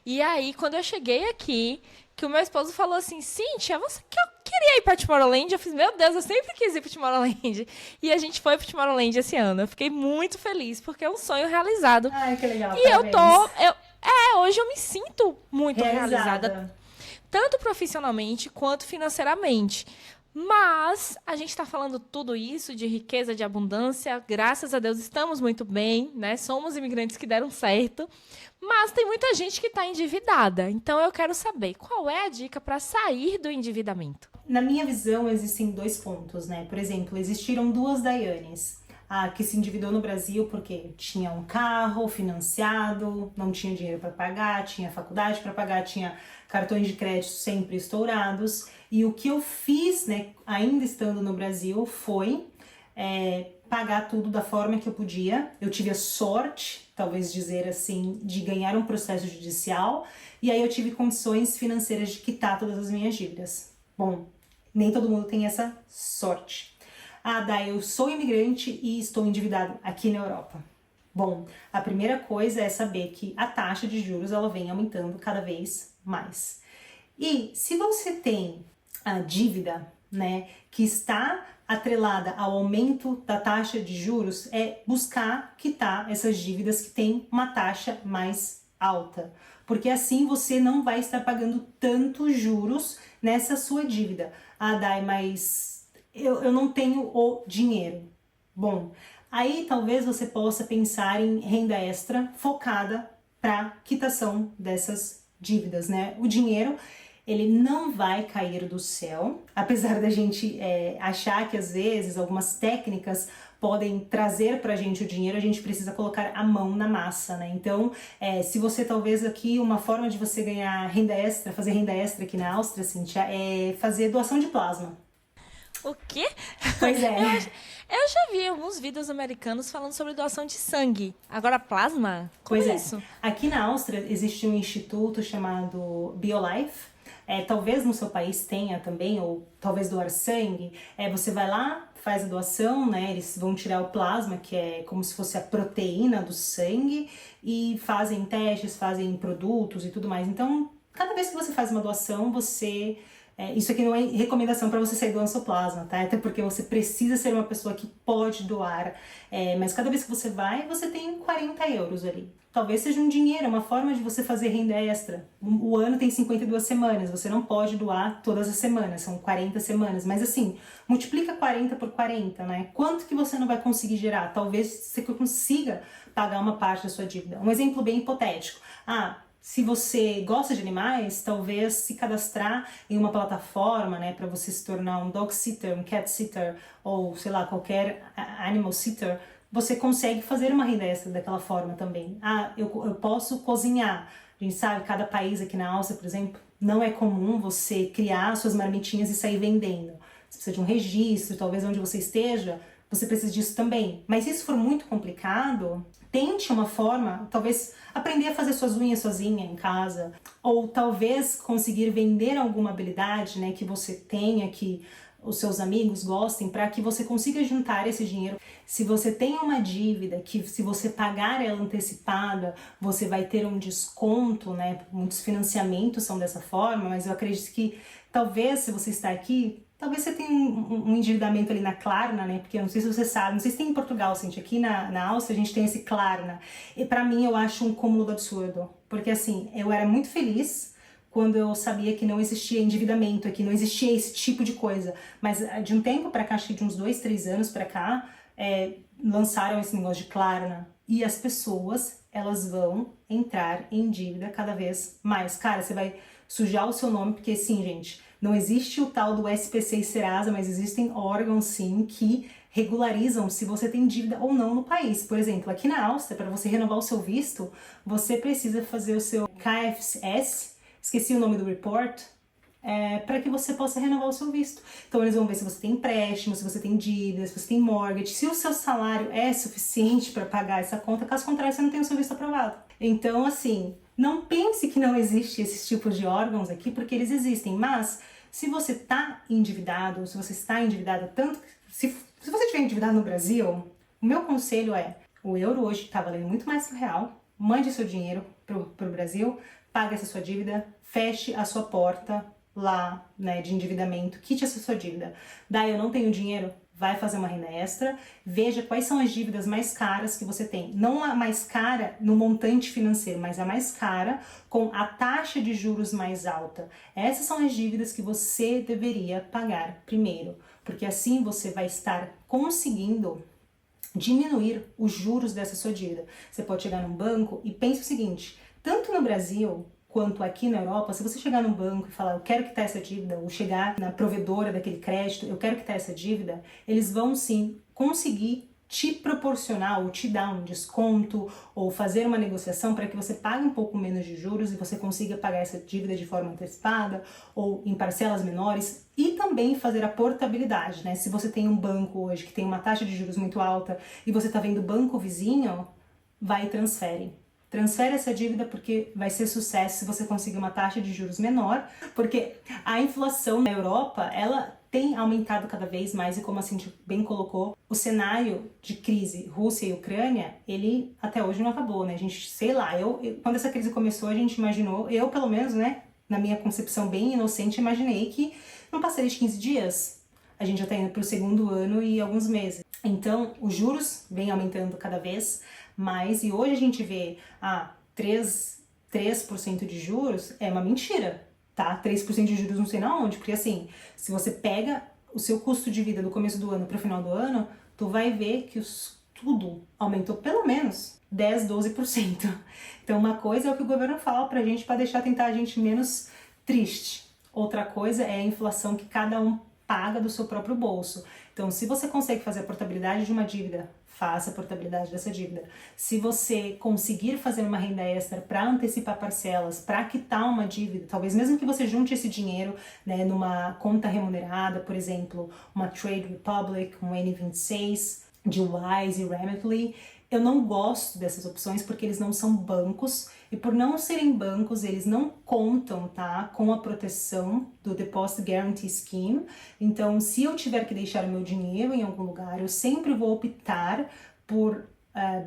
[SPEAKER 1] E aí, quando eu cheguei aqui, que o meu esposo falou assim, Cíntia, você que eu queria ir para Tomorrowland? Eu fiz, meu Deus, eu sempre quis ir para Tomorrowland. E a gente foi para Tomorrowland esse ano. Eu fiquei muito feliz, porque é um sonho realizado.
[SPEAKER 2] Ai, que legal.
[SPEAKER 1] E
[SPEAKER 2] parabéns.
[SPEAKER 1] hoje eu me sinto muito realizada, tanto profissionalmente quanto financeiramente. Mas a gente está falando tudo isso de riqueza, de abundância. Graças a Deus estamos muito bem, né? Somos imigrantes que deram certo. Mas tem muita gente que está endividada. Então eu quero saber qual é a dica para sair do endividamento.
[SPEAKER 2] Na minha visão, existem 2 pontos, né? Por exemplo, existiram 2 Daianes. A que se endividou no Brasil porque tinha um carro financiado, não tinha dinheiro para pagar, tinha faculdade para pagar, tinha cartões de crédito sempre estourados. E o que eu fiz, né, ainda estando no Brasil, foi pagar tudo da forma que eu podia. Eu tive a sorte, talvez dizer assim, de ganhar um processo judicial. E aí eu tive condições financeiras de quitar todas as minhas dívidas. Bom, nem todo mundo tem essa sorte. Ah, Dai, eu sou imigrante e estou endividado aqui na Europa. Bom, a primeira coisa é saber que a taxa de juros ela vem aumentando cada vez mais. E se você tem a dívida, né, que está atrelada ao aumento da taxa de juros, é buscar quitar essas dívidas que têm uma taxa mais alta, porque assim você não vai estar pagando tantos juros nessa sua dívida. Ah, Dai, mas eu não tenho o dinheiro. Bom, aí talvez você possa pensar em renda extra focada para quitação dessas dívidas, né? O dinheiro, ele não vai cair do céu, apesar da gente achar que às vezes algumas técnicas podem trazer pra gente o dinheiro, a gente precisa colocar a mão na massa, né? Então, se você talvez aqui, uma forma de você ganhar renda extra, fazer renda extra aqui na Áustria, Cíntia, é fazer doação de plasma.
[SPEAKER 1] O quê?
[SPEAKER 2] Pois é.
[SPEAKER 1] Eu já vi alguns vídeos americanos falando sobre doação de sangue. Agora, plasma? Como
[SPEAKER 2] Pois
[SPEAKER 1] é
[SPEAKER 2] é.
[SPEAKER 1] isso?
[SPEAKER 2] Aqui na Áustria existe um instituto chamado BioLife. Talvez no seu país tenha também, ou talvez doar sangue. Você vai lá, faz a doação, né? Eles vão tirar o plasma, que é como se fosse a proteína do sangue, e fazem testes, fazem produtos e tudo mais. Então, cada vez que você faz uma doação, isso aqui não é recomendação para você sair doando seu plasma, tá? Até porque você precisa ser uma pessoa que pode doar. Mas cada vez que você vai, você tem 40 euros ali. Talvez seja um dinheiro, uma forma de você fazer renda extra. O ano tem 52 semanas, você não pode doar todas as semanas, são 40 semanas. Mas assim, multiplica 40 por 40, né? Quanto que você não vai conseguir gerar? Talvez você consiga pagar uma parte da sua dívida. Um exemplo bem hipotético. Se você gosta de animais, talvez se cadastrar em uma plataforma, né, para você se tornar um dog sitter, um cat sitter ou sei lá, qualquer animal sitter, você consegue fazer uma renda extra daquela forma também. Eu posso cozinhar. A gente sabe, cada país aqui na Áustria, por exemplo, não é comum você criar suas marmitinhas e sair vendendo. Você precisa de um registro, talvez onde você esteja, você precisa disso também. Mas se isso for muito complicado, tente uma forma, talvez aprender a fazer suas unhas sozinha em casa, ou talvez conseguir vender alguma habilidade, né, que você tenha, que os seus amigos gostem, para que você consiga juntar esse dinheiro. Se você tem uma dívida que se você pagar ela antecipada, você vai ter um desconto, né? Muitos financiamentos são dessa forma, mas eu acredito que talvez se você está aqui, talvez você tenha um endividamento ali na Klarna, né? Porque eu não sei se você sabe, não sei se tem em Portugal, gente. Aqui na Áustria a gente tem esse Klarna. E pra mim eu acho um cúmulo absurdo. Porque assim, eu era muito feliz quando eu sabia que não existia endividamento aqui, não existia esse tipo de coisa. Mas de um tempo pra cá, acho que de uns 2, 3 anos pra cá, lançaram esse negócio de Klarna. E as pessoas, elas vão entrar em dívida cada vez mais. Cara, você vai sujar o seu nome, porque sim, gente, não existe o tal do SPC e Serasa, mas existem órgãos sim que regularizam se você tem dívida ou não no país. Por exemplo, aqui na Áustria, para você renovar o seu visto, você precisa fazer o seu KFS, esqueci o nome do report, para que você possa renovar o seu visto. Então eles vão ver se você tem empréstimo, se você tem dívida, se você tem mortgage, se o seu salário é suficiente para pagar essa conta, caso contrário você não tem o seu visto aprovado. Então assim, não pense que não existe esses tipos de órgãos aqui, porque eles existem, mas se você está endividado, se você está endividado tanto, se você estiver endividado no Brasil, o meu conselho o euro hoje está valendo muito mais que o real, mande seu dinheiro pro Brasil, pague essa sua dívida, feche a sua porta lá, né, de endividamento, quite essa sua dívida. Daí eu não tenho dinheiro, vai fazer uma renda extra, veja quais são as dívidas mais caras que você tem. Não a mais cara no montante financeiro, mas a mais cara com a taxa de juros mais alta. Essas são as dívidas que você deveria pagar primeiro, porque assim você vai estar conseguindo diminuir os juros dessa sua dívida. Você pode chegar num banco e pense o seguinte, tanto no Brasil quanto aqui na Europa, se você chegar num banco e falar eu quero quitar essa dívida, ou chegar na provedora daquele crédito, eu quero quitar essa dívida, eles vão sim conseguir te proporcionar ou te dar um desconto ou fazer uma negociação para que você pague um pouco menos de juros e você consiga pagar essa dívida de forma antecipada ou em parcelas menores e também fazer a portabilidade, né? Se você tem um banco hoje que tem uma taxa de juros muito alta e você está vendo o banco vizinho, vai e transfere. Transfere essa dívida porque vai ser sucesso se você conseguir uma taxa de juros menor, porque a inflação na Europa, ela tem aumentado cada vez mais e como a Cintia bem colocou, o cenário de crise Rússia e Ucrânia, ele até hoje não acabou, né? A gente, sei lá, quando essa crise começou, a gente imaginou, eu pelo menos, né, na minha concepção bem inocente, imaginei que não passaria de 15 dias. A gente já tá indo pro segundo ano e alguns meses. Então, os juros vêm aumentando cada vez mais e hoje a gente vê 3 3% de juros é uma mentira, tá? 3% de juros não sei na onde, porque assim, se você pega o seu custo de vida do começo do ano para o final do ano, tu vai ver que tudo aumentou pelo menos 10, 12%. Então uma coisa é o que o governo fala pra gente para tentar a gente menos triste. Outra coisa é a inflação que cada um paga do seu próprio bolso. Então, se você consegue fazer a portabilidade de uma dívida, faça a portabilidade dessa dívida. Se você conseguir fazer uma renda extra para antecipar parcelas, para quitar uma dívida, talvez mesmo que você junte esse dinheiro, né, numa conta remunerada, por exemplo, uma Trade Republic, um N26, de Wise e Remitly, eu não gosto dessas opções porque eles não são bancos e por não serem bancos, eles não contam, tá, com a proteção do Deposit Guarantee Scheme. Então, se eu tiver que deixar o meu dinheiro em algum lugar, eu sempre vou optar por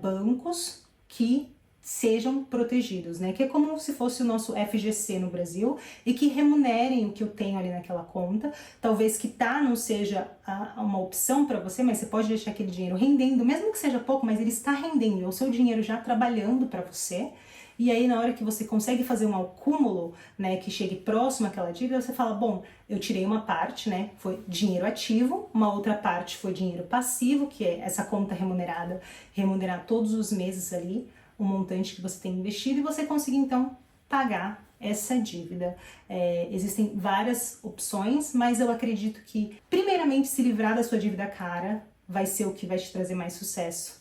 [SPEAKER 2] bancos que sejam protegidos, né? Que é como se fosse o nosso FGC no Brasil e que remunerem o que eu tenho ali naquela conta. Talvez quitar não seja uma opção para você, mas você pode deixar aquele dinheiro rendendo, mesmo que seja pouco, mas ele está rendendo, é o seu dinheiro já trabalhando para você. E aí, na hora que você consegue fazer um acúmulo, né, que chegue próximo àquela dívida, você fala, bom, eu tirei uma parte, né, foi dinheiro ativo, uma outra parte foi dinheiro passivo, que é essa conta remunerada, remunerar todos os meses ali, o montante que você tem investido e você conseguir então pagar essa dívida. Existem várias opções, mas eu acredito que primeiramente se livrar da sua dívida cara vai ser o que vai te trazer mais sucesso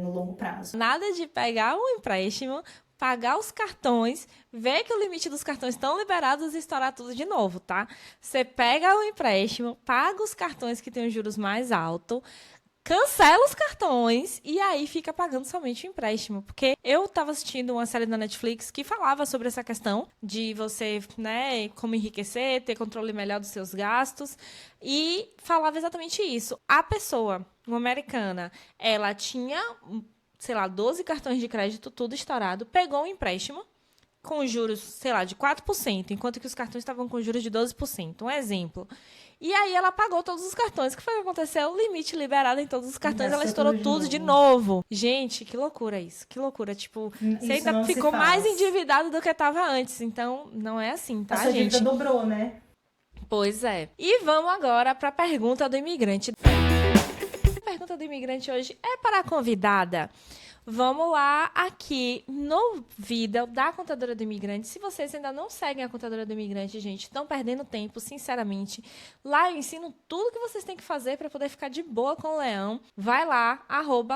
[SPEAKER 2] no longo prazo.
[SPEAKER 1] Nada de pegar um empréstimo, pagar os cartões, ver que o limite dos cartões estão liberados e estourar tudo de novo, tá? Você pega o empréstimo, paga os cartões que têm os juros mais altos, cancela os cartões e aí fica pagando somente o empréstimo. Porque eu estava assistindo uma série da Netflix que falava sobre essa questão de você, né, como enriquecer, ter controle melhor dos seus gastos e falava exatamente isso. A pessoa, uma americana, ela tinha, sei lá, 12 cartões de crédito, tudo estourado, pegou um empréstimo com juros, sei lá, de 4%, enquanto que os cartões estavam com juros de 12%. Um exemplo. E aí ela pagou todos os cartões. O que foi que aconteceu? O limite liberado em todos os cartões, ela estourou tudo de novo. Gente, que loucura isso. Que loucura. Tipo, você ainda ficou mais endividado do que estava antes. Então, não é assim, tá,
[SPEAKER 2] gente? A sua dívida
[SPEAKER 1] gente?
[SPEAKER 2] dobrou, né?
[SPEAKER 1] Pois é. E vamos agora para a pergunta do imigrante. A pergunta do imigrante hoje é para a convidada. Vamos lá, aqui no vídeo da Contadora do Imigrante. Se vocês ainda não seguem a Contadora do Imigrante, gente, estão perdendo tempo, sinceramente. Lá eu ensino tudo que vocês têm que fazer para poder ficar de boa com o leão. Vai lá,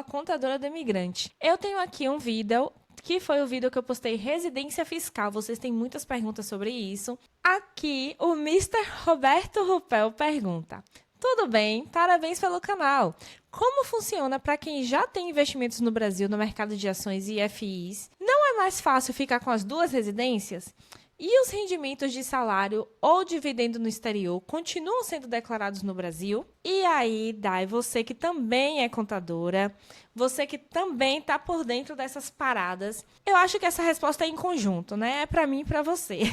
[SPEAKER 1] @Contadora do Imigrante. Eu tenho aqui um vídeo, que foi o vídeo que eu postei, residência fiscal. Vocês têm muitas perguntas sobre isso. Aqui, o Mr. Roberto Rupel pergunta: tudo bem, parabéns pelo canal. Como funciona para quem já tem investimentos no Brasil no mercado de ações e FIs? Não é mais fácil ficar com as duas residências? E os rendimentos de salário ou dividendo no exterior continuam sendo declarados no Brasil? E aí, Dai, você que também é contadora, você que também está por dentro dessas paradas, eu acho que essa resposta é em conjunto, né? É para mim e para você.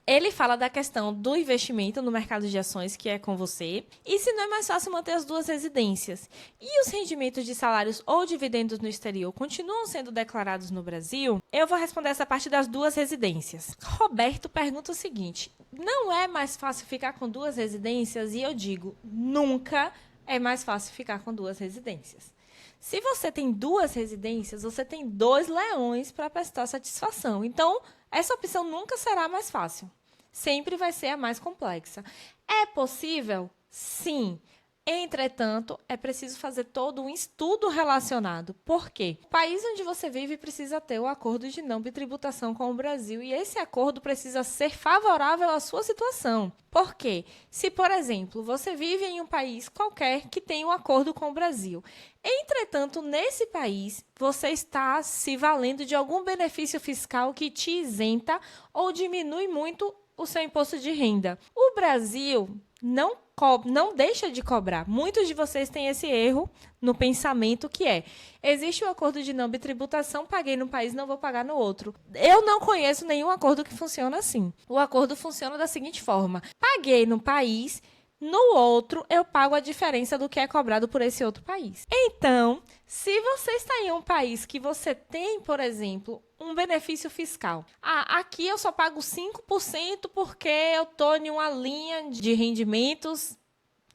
[SPEAKER 1] Ele fala da questão do investimento no mercado de ações, que é com você, e se não é mais fácil manter as duas residências. E os rendimentos de salários ou dividendos no exterior continuam sendo declarados no Brasil? Eu vou responder essa parte das duas residências. Roberto pergunta o seguinte: não é mais fácil ficar com duas residências? E eu digo, nunca é mais fácil ficar com duas residências. Se você tem duas residências, você tem dois leões para prestar satisfação. Então, essa opção nunca será mais fácil. Sempre vai ser a mais complexa. É possível? Sim. Entretanto, é preciso fazer todo um estudo relacionado. Por quê? O país onde você vive precisa ter o acordo de não bitributação com o Brasil e esse acordo precisa ser favorável à sua situação. Por quê? Se, por exemplo, você vive em um país qualquer que tem um acordo com o Brasil, entretanto, nesse país, você está se valendo de algum benefício fiscal que te isenta ou diminui muito o seu imposto de renda. O Brasil não deixa de cobrar. Muitos de vocês têm esse erro no pensamento que existe o acordo de não bitributação, paguei num país, não vou pagar no outro. Eu não conheço nenhum acordo que funciona assim. O acordo funciona da seguinte forma: paguei no país, no outro eu pago a diferença do que é cobrado por esse outro país. Então, se você está em um país que você tem, por exemplo, um benefício fiscal. Aqui eu só pago 5% porque eu estou em uma linha de rendimentos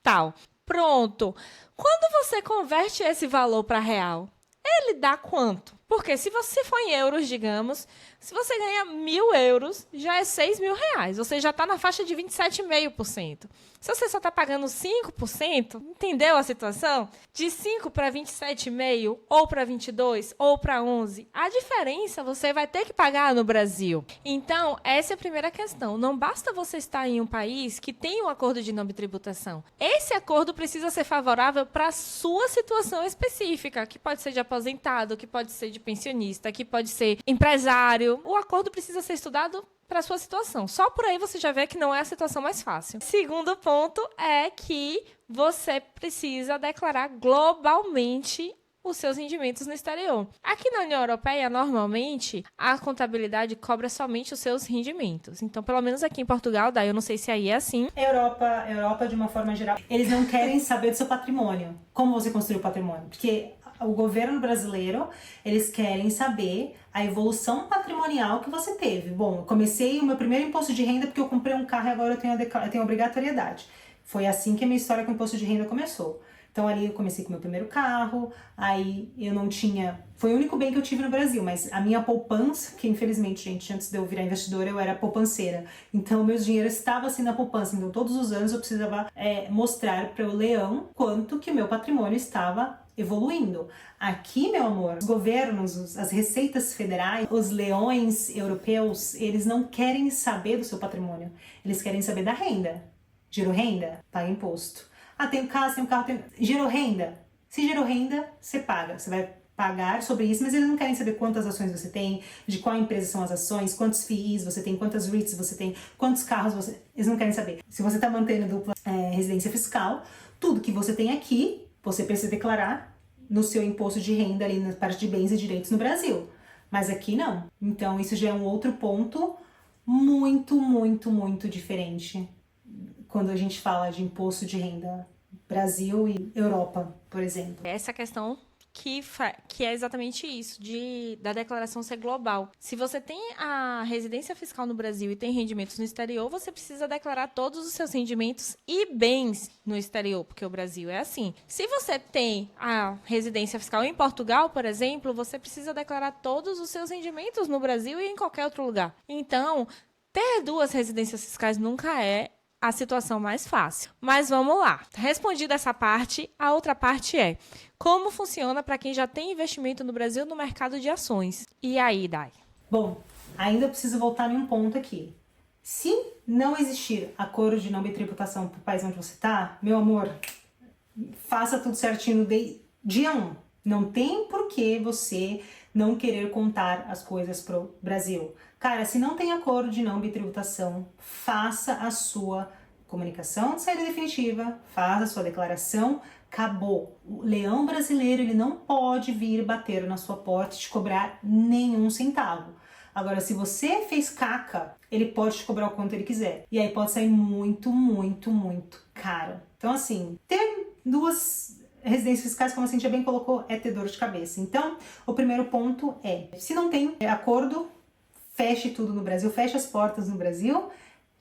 [SPEAKER 1] tal. Pronto. Quando você converte esse valor para real, ele dá quanto? Porque se você for em euros, digamos, se você ganha 1.000 euros, já é 6.000 reais. Você já está na faixa de 27,5%. Se você só está pagando 5%, entendeu a situação? De 5 para 27,5, ou para 22, ou para 11, a diferença você vai ter que pagar no Brasil. Então, essa é a primeira questão. Não basta você estar em um país que tem um acordo de não tributação. Esse acordo precisa ser favorável para a sua situação específica, que pode ser de aposentado, que pode ser de pensionista, que pode ser empresário. O acordo precisa ser estudado para a sua situação. Só por aí você já vê que não é a situação mais fácil. Segundo ponto é que você precisa declarar globalmente os seus rendimentos no exterior. Aqui na União Europeia, normalmente, a contabilidade cobra somente os seus rendimentos. Então, pelo menos aqui em Portugal, daí eu não sei se aí é assim.
[SPEAKER 2] Europa, de uma forma geral, eles não querem saber do seu patrimônio. Como você construiu o patrimônio? Porque o governo brasileiro, eles querem saber a evolução patrimonial que você teve. Bom, eu comecei o meu primeiro imposto de renda porque eu comprei um carro e agora eu tenho obrigatoriedade. Foi assim que a minha história com o imposto de renda começou. Então ali eu comecei com o meu primeiro carro, aí eu não tinha... Foi o único bem que eu tive no Brasil, mas a minha poupança, que infelizmente, gente, antes de eu virar investidora, eu era poupanceira. Então, meu dinheiro estava assim na poupança. Então, todos os anos eu precisava mostrar para o leão quanto que o meu patrimônio estava evoluindo. Aqui, meu amor, os governos, as receitas federais, os leões europeus, eles não querem saber do seu patrimônio. Eles querem saber da renda. Gerou renda? Paga imposto. Tem um carro, gerou renda. Se gerou renda, você paga. Você vai pagar sobre isso, mas eles não querem saber quantas ações você tem, de qual empresa são as ações, quantos FIIs você tem, quantas REITs você tem, quantos carros você... Eles não querem saber. Se você está mantendo dupla residência fiscal, tudo que você tem aqui, você precisa declarar no seu imposto de renda ali na parte de bens e direitos no Brasil. Mas aqui não. Então isso já é um outro ponto muito, muito, muito diferente quando a gente fala de imposto de renda Brasil e Europa, por exemplo.
[SPEAKER 1] Essa questão que é exatamente isso, da declaração ser global. Se você tem a residência fiscal no Brasil e tem rendimentos no exterior, você precisa declarar todos os seus rendimentos e bens no exterior, porque o Brasil é assim. Se você tem a residência fiscal em Portugal, por exemplo, você precisa declarar todos os seus rendimentos no Brasil e em qualquer outro lugar. Então, ter duas residências fiscais nunca é a situação mais fácil. Mas vamos lá. Respondida essa parte, a outra parte é como funciona para quem já tem investimento no Brasil no mercado de ações. E aí, Dai?
[SPEAKER 2] Bom, ainda preciso voltar em um ponto aqui. Se não existir acordo de não tributação para o país onde você está, meu amor, faça tudo certinho no dia 1. Não tem por que você não querer contar as coisas pro Brasil. Cara, se não tem acordo de não tributação, faça a sua comunicação de saída definitiva, faça a sua declaração, acabou. O leão brasileiro, ele não pode vir bater na sua porta e te cobrar nenhum centavo. Agora, se você fez caca, ele pode te cobrar o quanto ele quiser. E aí pode sair muito, muito, muito caro. Então, assim, ter duas residências fiscais, como a Cintia bem colocou, é ter dor de cabeça. Então, o primeiro ponto é, se não tem acordo, feche tudo no Brasil, feche as portas no Brasil,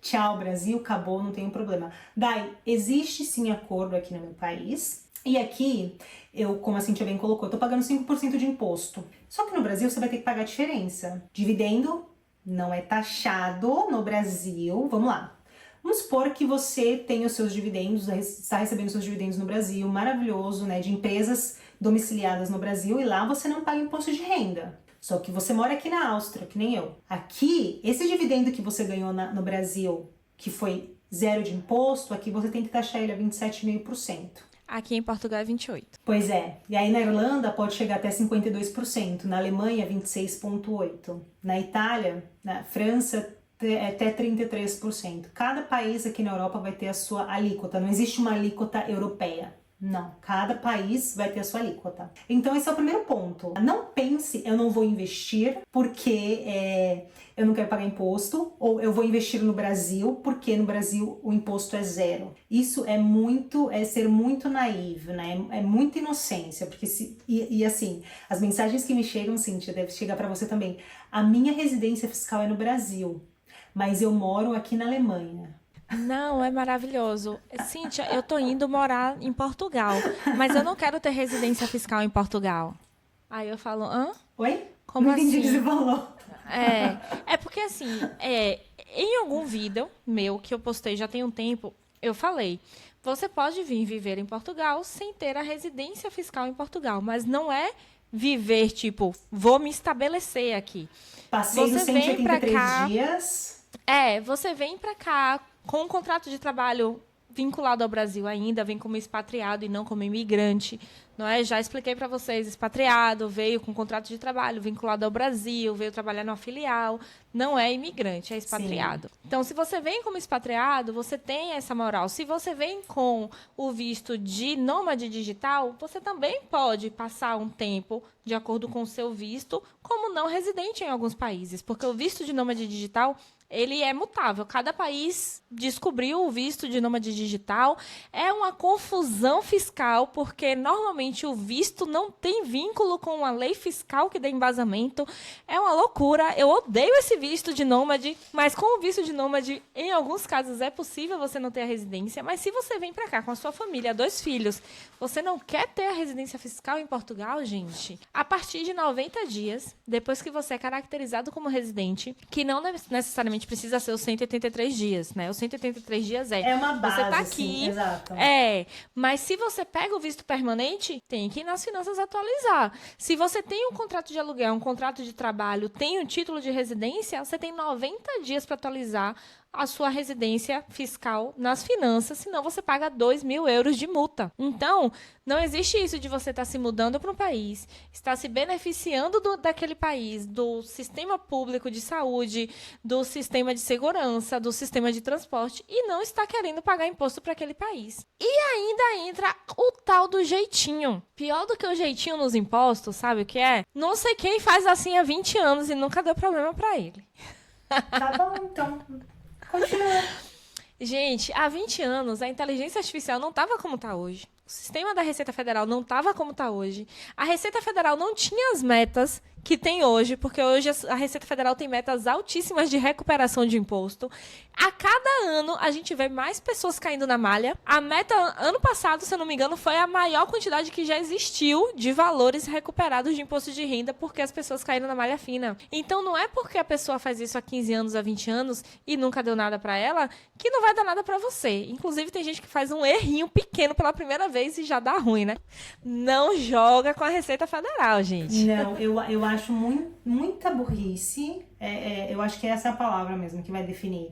[SPEAKER 2] tchau Brasil, acabou, não tem problema. Dai, existe sim acordo aqui no meu país, e aqui, como a Cintia bem colocou, eu tô pagando 5% de imposto. Só que no Brasil você vai ter que pagar a diferença. Dividendo não é taxado no Brasil, vamos lá. Vamos supor que você tem os seus dividendos, está recebendo os seus dividendos no Brasil, maravilhoso, né, de empresas domiciliadas no Brasil, e lá você não paga imposto de renda. Só que você mora aqui na Áustria, que nem eu. Aqui, esse dividendo que você ganhou no Brasil, que foi zero de imposto, aqui você tem que taxar ele a 27,5%.
[SPEAKER 1] Aqui em Portugal é 28%.
[SPEAKER 2] Pois é. E aí na Irlanda pode chegar até 52%, na Alemanha 26,8%, na Itália, na França até 33%. Cada país aqui na Europa vai ter a sua alíquota, não existe uma alíquota europeia. Não, cada país vai ter a sua alíquota. Então esse é o primeiro ponto. Não pense, eu não vou investir porque eu não quero pagar imposto, ou eu vou investir no Brasil porque no Brasil o imposto é zero. Isso é ser muito naivo, né? É muita inocência, porque assim, as mensagens que me chegam, Cíntia, deve chegar para você também. A minha residência fiscal é no Brasil, mas eu moro aqui na Alemanha.
[SPEAKER 1] Não, é maravilhoso. Cíntia, eu tô indo morar em Portugal, mas eu não quero ter residência fiscal em Portugal. Aí eu falo, hã?
[SPEAKER 2] Oi?
[SPEAKER 1] Como
[SPEAKER 2] Não entendi o que
[SPEAKER 1] assim?
[SPEAKER 2] você falou.
[SPEAKER 1] É porque assim, em algum vídeo meu que eu postei já tem um tempo, eu falei, você pode vir viver em Portugal sem ter a residência fiscal em Portugal, mas não é viver tipo, vou me estabelecer aqui.
[SPEAKER 2] Passei dos
[SPEAKER 1] Você vem pra
[SPEAKER 2] 183
[SPEAKER 1] cá,
[SPEAKER 2] dias.
[SPEAKER 1] você vem pra cá com um contrato de trabalho vinculado ao Brasil ainda, vem como expatriado e não como imigrante, não é? Já expliquei para vocês, expatriado, veio com contrato de trabalho vinculado ao Brasil, veio trabalhar numa filial, não é imigrante, é expatriado. Sim. Então, se você vem como expatriado, você tem essa moral. Se você vem com o visto de nômade digital, você também pode passar um tempo de acordo com o seu visto como não residente em alguns países, porque o visto de nômade digital ele é mutável. Cada país descobriu o visto de nômade digital. É uma confusão fiscal, porque normalmente o visto não tem vínculo com uma lei fiscal que dê embasamento. É uma loucura. Eu odeio esse visto de nômade, mas com o visto de nômade, em alguns casos, é possível você não ter a residência. Mas se você vem para cá com a sua família, 2 filhos, você não quer ter a residência fiscal em Portugal, gente? A partir de 90 dias, depois que você é caracterizado como residente, que não necessariamente precisa ser os 183 dias, né? Os 183 dias
[SPEAKER 2] é uma base,
[SPEAKER 1] você tá aqui,
[SPEAKER 2] sim, exato.
[SPEAKER 1] Mas se você pega o visto permanente, tem que ir nas finanças atualizar. Se você tem um contrato de aluguel, um contrato de trabalho, tem um título de residência, você tem 90 dias para atualizar a sua residência fiscal nas finanças, senão você paga 2.000 euros de multa. Então, não existe isso de você estar se mudando para um país, estar se beneficiando daquele país, do sistema público de saúde, do sistema de segurança, do sistema de transporte e não estar querendo pagar imposto para aquele país. E ainda entra o tal do jeitinho. Pior do que o jeitinho nos impostos, sabe o que é? Não sei quem faz assim há 20 anos e nunca deu problema para ele.
[SPEAKER 2] Tá bom, então. Continua.
[SPEAKER 1] Gente, há 20 anos a inteligência artificial não estava como está hoje. O sistema da Receita Federal não estava como está hoje. A Receita Federal não tinha as metas que tem hoje, porque hoje a Receita Federal tem metas altíssimas de recuperação de imposto. A cada ano, a gente vê mais pessoas caindo na malha. A meta, ano passado, se eu não me engano, foi a maior quantidade que já existiu de valores recuperados de imposto de renda, porque as pessoas caíram na malha fina. Então, não é porque a pessoa faz isso há 15 anos, há 20 anos, e nunca deu nada pra ela, que não vai dar nada pra você. Inclusive, tem gente que faz um errinho pequeno pela primeira vez e já dá ruim, né? Não joga com a Receita Federal, gente.
[SPEAKER 2] Não, eu acho muita burrice. Eu acho que essa é a palavra mesmo que vai definir.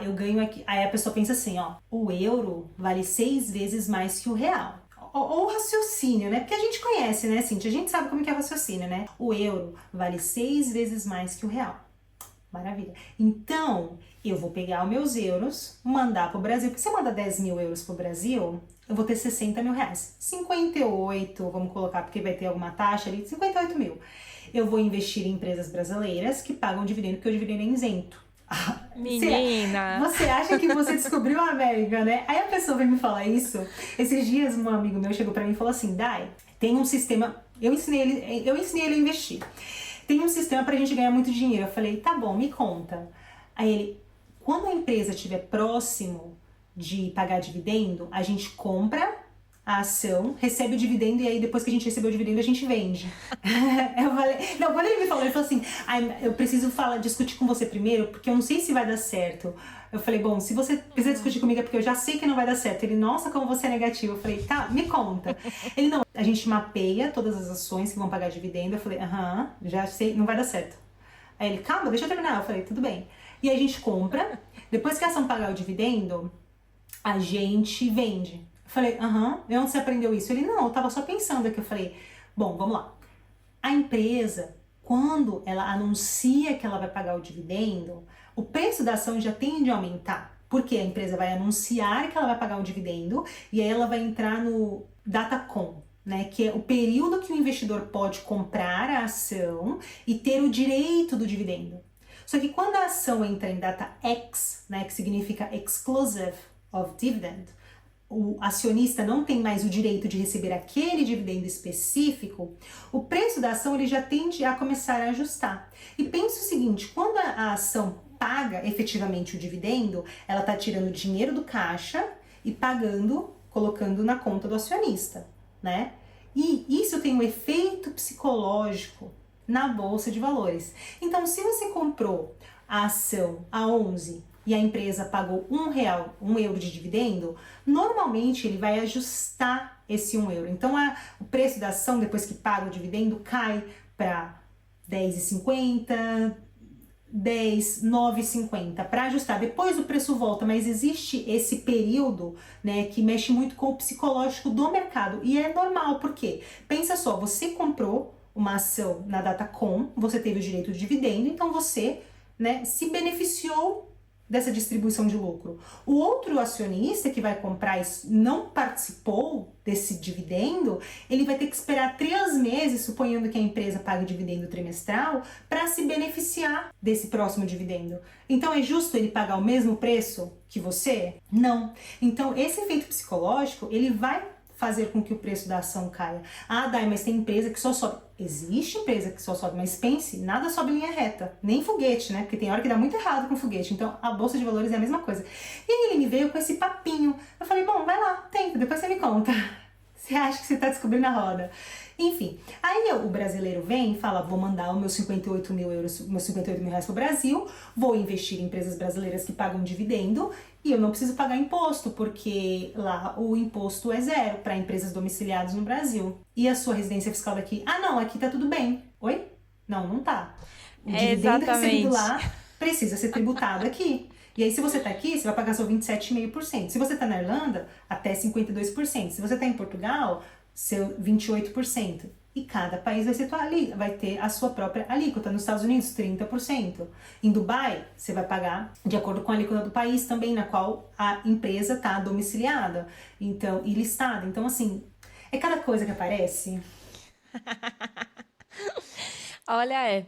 [SPEAKER 2] Eu ganho aqui. Aí a pessoa pensa assim, ó, o euro vale 6 vezes mais que o real. Ou raciocínio, né? Porque a gente conhece, né, Cíntia? A gente sabe como que é o raciocínio, né? O euro vale 6 vezes mais que o real. Maravilha. Então, eu vou pegar os meus euros, mandar pro Brasil. Porque se eu mandar 10.000 euros pro Brasil, eu vou ter 60 mil reais. 58, vamos colocar, porque vai ter alguma taxa ali, 58 mil. Eu vou investir em empresas brasileiras que pagam dividendo, porque o dividendo é isento.
[SPEAKER 1] Menina!
[SPEAKER 2] Você acha que você descobriu a América, né? Aí a pessoa veio me falar isso. Esses dias um amigo meu chegou pra mim e falou assim, Dai, tem um sistema... Eu ensinei ele a investir. Tem um sistema pra gente ganhar muito dinheiro. Eu falei, tá bom, me conta. Aí ele, quando a empresa estiver próximo de pagar dividendo, a gente compra a ação, recebe o dividendo e aí depois que a gente recebeu o dividendo a gente vende. Eu falei, não, quando ele me falou, ele falou assim, eu preciso discutir com você primeiro porque eu não sei se vai dar certo. Eu falei, bom, se você precisa discutir comigo é porque eu já sei que não vai dar certo. Ele, nossa, como você é negativo. Eu falei, tá, me conta. Ele, não, a gente mapeia todas as ações que vão pagar dividendo. Eu falei, já sei, não vai dar certo. Aí ele, calma, deixa eu terminar. Eu falei, tudo bem. E aí a gente compra, depois que a ação pagar o dividendo, a gente vende. Eu falei, e onde você aprendeu isso? Ele, não, eu tava só pensando aqui. Eu falei, bom, vamos lá. A empresa, quando ela anuncia que ela vai pagar o dividendo, o preço da ação já tende a aumentar. Porque a empresa vai anunciar que ela vai pagar um dividendo e aí ela vai entrar no Datacom, né, que é o período que o investidor pode comprar a ação e ter o direito do dividendo. Só que quando a ação entra em data X, né, que significa exclusive of dividend, o acionista não tem mais o direito de receber aquele dividendo específico, o preço da ação ele já tende a começar a ajustar. E pense o seguinte, quando a ação paga efetivamente o dividendo, ela está tirando dinheiro do caixa e pagando, colocando na conta do acionista, né? E isso tem um efeito psicológico na bolsa de valores. Então, se você comprou a ação a 11 e a empresa pagou R$ 1 de dividendo, normalmente ele vai ajustar esse €1. Então, o preço da ação, depois que paga o dividendo, cai para R$ 10,50, 10, 9,50 para ajustar. Depois o preço volta, mas existe esse período, né, que mexe muito com o psicológico do mercado. E é normal, porque pensa só, você comprou uma ação na Datacom, você teve o direito de dividendo, então você, né, se beneficiou dessa distribuição de lucro. O outro acionista que vai comprar e não participou desse dividendo, ele vai ter que esperar 3 meses, suponhando que a empresa pague dividendo trimestral, para se beneficiar desse próximo dividendo. Então é justo ele pagar o mesmo preço que você? Não. Então esse efeito psicológico, ele vai fazer com que o preço da ação caia. Ah, Dai, mas tem empresa que só sobe. Existe empresa que só sobe, mas pense, nada sobe em linha reta. Nem foguete, né? Porque tem hora que dá muito errado com foguete. Então, a bolsa de valores é a mesma coisa. E aí ele me veio com esse papinho. Eu falei, bom, vai lá, tenta, depois você me conta. Você acha que você tá descobrindo a roda. Enfim, aí o brasileiro vem e fala, vou mandar os meus 58 mil euros, meus 58 mil reais pro Brasil, vou investir em empresas brasileiras que pagam dividendo e eu não preciso pagar imposto, porque lá o imposto é 0 para empresas domiciliadas no Brasil. E a sua residência fiscal daqui? Ah, não, aqui tá tudo bem. Oi? Não, não tá. O dividendo recebido lá precisa ser tributado aqui. E aí, se você tá aqui, você vai pagar só 27,5%. Se você tá na Irlanda, até 52%. Se você tá em Portugal, seu 28%. E cada país vai ter a sua própria alíquota. Nos Estados Unidos, 30%. Em Dubai, você vai pagar de acordo com a alíquota do país também, na qual a empresa tá domiciliada, então, e listada. Então, assim, é cada coisa que aparece.
[SPEAKER 1] Olha,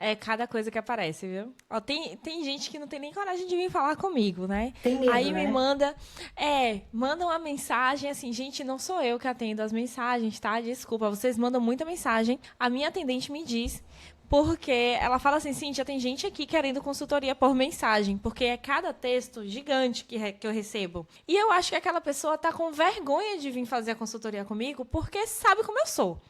[SPEAKER 1] é cada coisa que aparece, viu? Ó, tem gente que não tem nem coragem de vir falar comigo, né?
[SPEAKER 2] Tem medo,
[SPEAKER 1] Aí
[SPEAKER 2] né?
[SPEAKER 1] me manda uma mensagem, assim, gente, não sou eu que atendo as mensagens, tá? Desculpa, vocês mandam muita mensagem. A minha atendente me diz, porque ela fala assim, Cíntia, tem gente aqui querendo consultoria por mensagem, porque é cada texto gigante que eu recebo. E eu acho que aquela pessoa tá com vergonha de vir fazer a consultoria comigo, porque sabe como eu sou.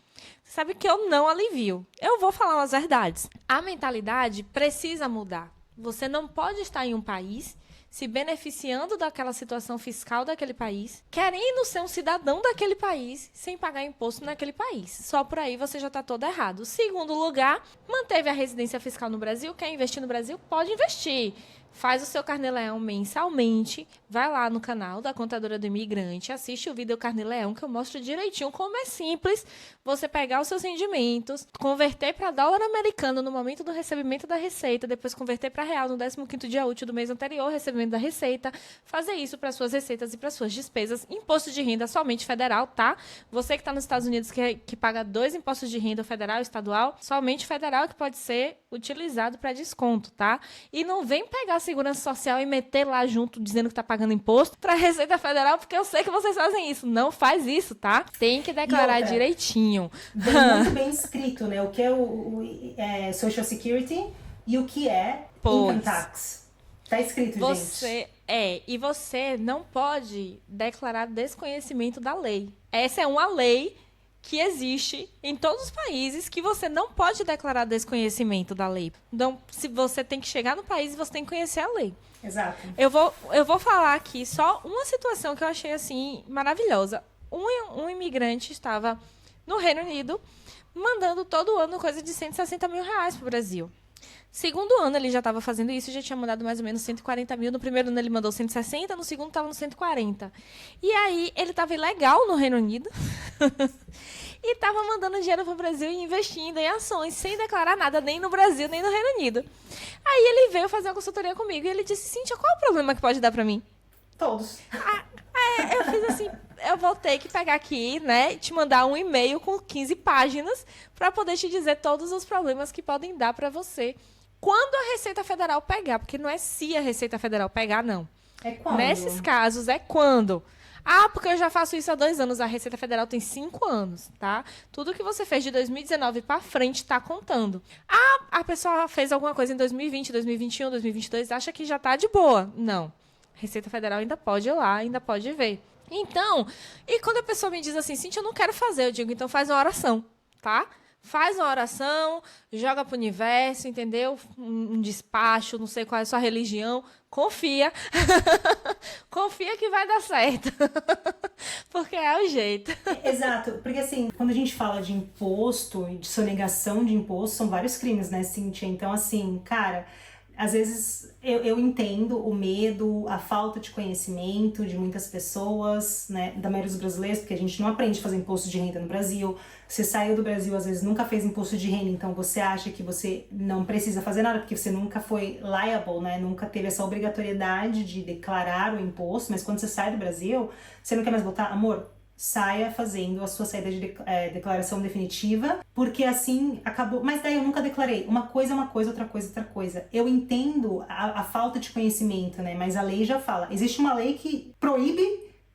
[SPEAKER 1] Sabe que eu não alivio. Eu vou falar as verdades. A mentalidade precisa mudar. Você não pode estar em um país se beneficiando daquela situação fiscal daquele país, querendo ser um cidadão daquele país, sem pagar imposto naquele país. Só por aí você já está todo errado. Segundo lugar, manteve a residência fiscal no Brasil. Quer investir no Brasil? Pode investir. Faz o seu Carnê-Leão mensalmente, vai lá no canal da Contadora do Imigrante, assiste o vídeo Carnê-Leão, que eu mostro direitinho como é simples você pegar os seus rendimentos, converter para dólar americano no momento do recebimento da receita, depois converter para real no 15º dia útil do mês anterior, recebimento da receita, fazer isso para suas receitas e para suas despesas. Imposto de renda somente federal, tá? Você que está nos Estados Unidos que paga 2 impostos de renda, federal e estadual, somente federal que pode ser utilizado para desconto, tá? E não vem pegar a Segurança Social e meter lá junto dizendo que tá pagando imposto para a Receita Federal, porque eu sei que vocês fazem isso. Não faz isso, tá? Tem que declarar direitinho.
[SPEAKER 2] Bem, muito bem escrito, né? O que é o Social Security e o que é Income Tax. Tá escrito, gente.
[SPEAKER 1] E você não pode declarar desconhecimento da lei. Essa é uma lei que existe em todos os países, que você não pode declarar desconhecimento da lei. Então, se você tem que chegar no país, você tem que conhecer a lei.
[SPEAKER 2] Exato.
[SPEAKER 1] Eu vou falar aqui só uma situação que eu achei assim maravilhosa. Um imigrante estava no Reino Unido mandando todo ano coisa de 160 mil reais para o Brasil. Segundo ano ele já estava fazendo isso, já tinha mandado mais ou menos 140 mil. No primeiro ano ele mandou 160, no segundo estava no 140. E aí ele estava ilegal no Reino Unido. e estava mandando dinheiro para o Brasil e investindo em ações, sem declarar nada, nem no Brasil, nem no Reino Unido. Aí ele veio fazer uma consultoria comigo e ele disse, Cíntia, qual é o problema que pode dar para mim?
[SPEAKER 2] Todos.
[SPEAKER 1] Eu fiz assim, eu vou ter que pegar aqui, né, te mandar um e-mail com 15 páginas para poder te dizer todos os problemas que podem dar para você quando a Receita Federal pegar, porque não é se a Receita Federal pegar, não.
[SPEAKER 2] É quando?
[SPEAKER 1] Nesses casos, é quando. Ah, porque eu já faço isso há 2 anos. A Receita Federal tem 5 anos, tá? Tudo que você fez de 2019 para frente tá contando. Ah, a pessoa fez alguma coisa em 2020, 2021, 2022, acha que já tá de boa. Não. A Receita Federal ainda pode ir lá, ainda pode ver. Então, e quando a pessoa me diz assim, Cíntia, eu não quero fazer, eu digo, então faz uma oração, tá? Faz uma oração, joga pro universo, entendeu? Um despacho, não sei qual é a sua religião. Confia. Confia que vai dar certo. Porque é o jeito.
[SPEAKER 2] Exato, porque assim, quando a gente fala de imposto e de sonegação de imposto, são vários crimes, né, Cíntia? Então, assim, cara, às vezes eu entendo o medo, a falta de conhecimento de muitas pessoas, né, da maioria dos brasileiros, porque a gente não aprende a fazer imposto de renda no Brasil. Você saiu do Brasil, às vezes nunca fez imposto de renda, então você acha que você não precisa fazer nada, porque você nunca foi liable, né, nunca teve essa obrigatoriedade de declarar o imposto, mas quando você sai do Brasil, você não quer mais voltar? Amor, saia fazendo a sua saída de declaração definitiva, porque assim acabou. Mas daí eu nunca declarei. Uma coisa é uma coisa, outra coisa é outra coisa. Eu entendo a falta de conhecimento, né? Mas a lei já fala. Existe uma lei que proíbe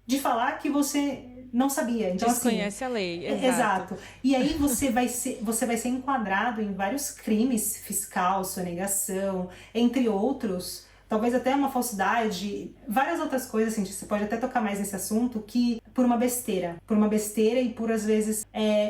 [SPEAKER 2] de falar que você não sabia. Então,
[SPEAKER 1] desconhece
[SPEAKER 2] assim,
[SPEAKER 1] a lei.
[SPEAKER 2] Exato. E aí você vai ser enquadrado em vários crimes, fiscal, sonegação, entre outros. Talvez até uma falsidade, várias outras coisas, assim, você pode até tocar mais nesse assunto, que por uma besteira e por, às vezes,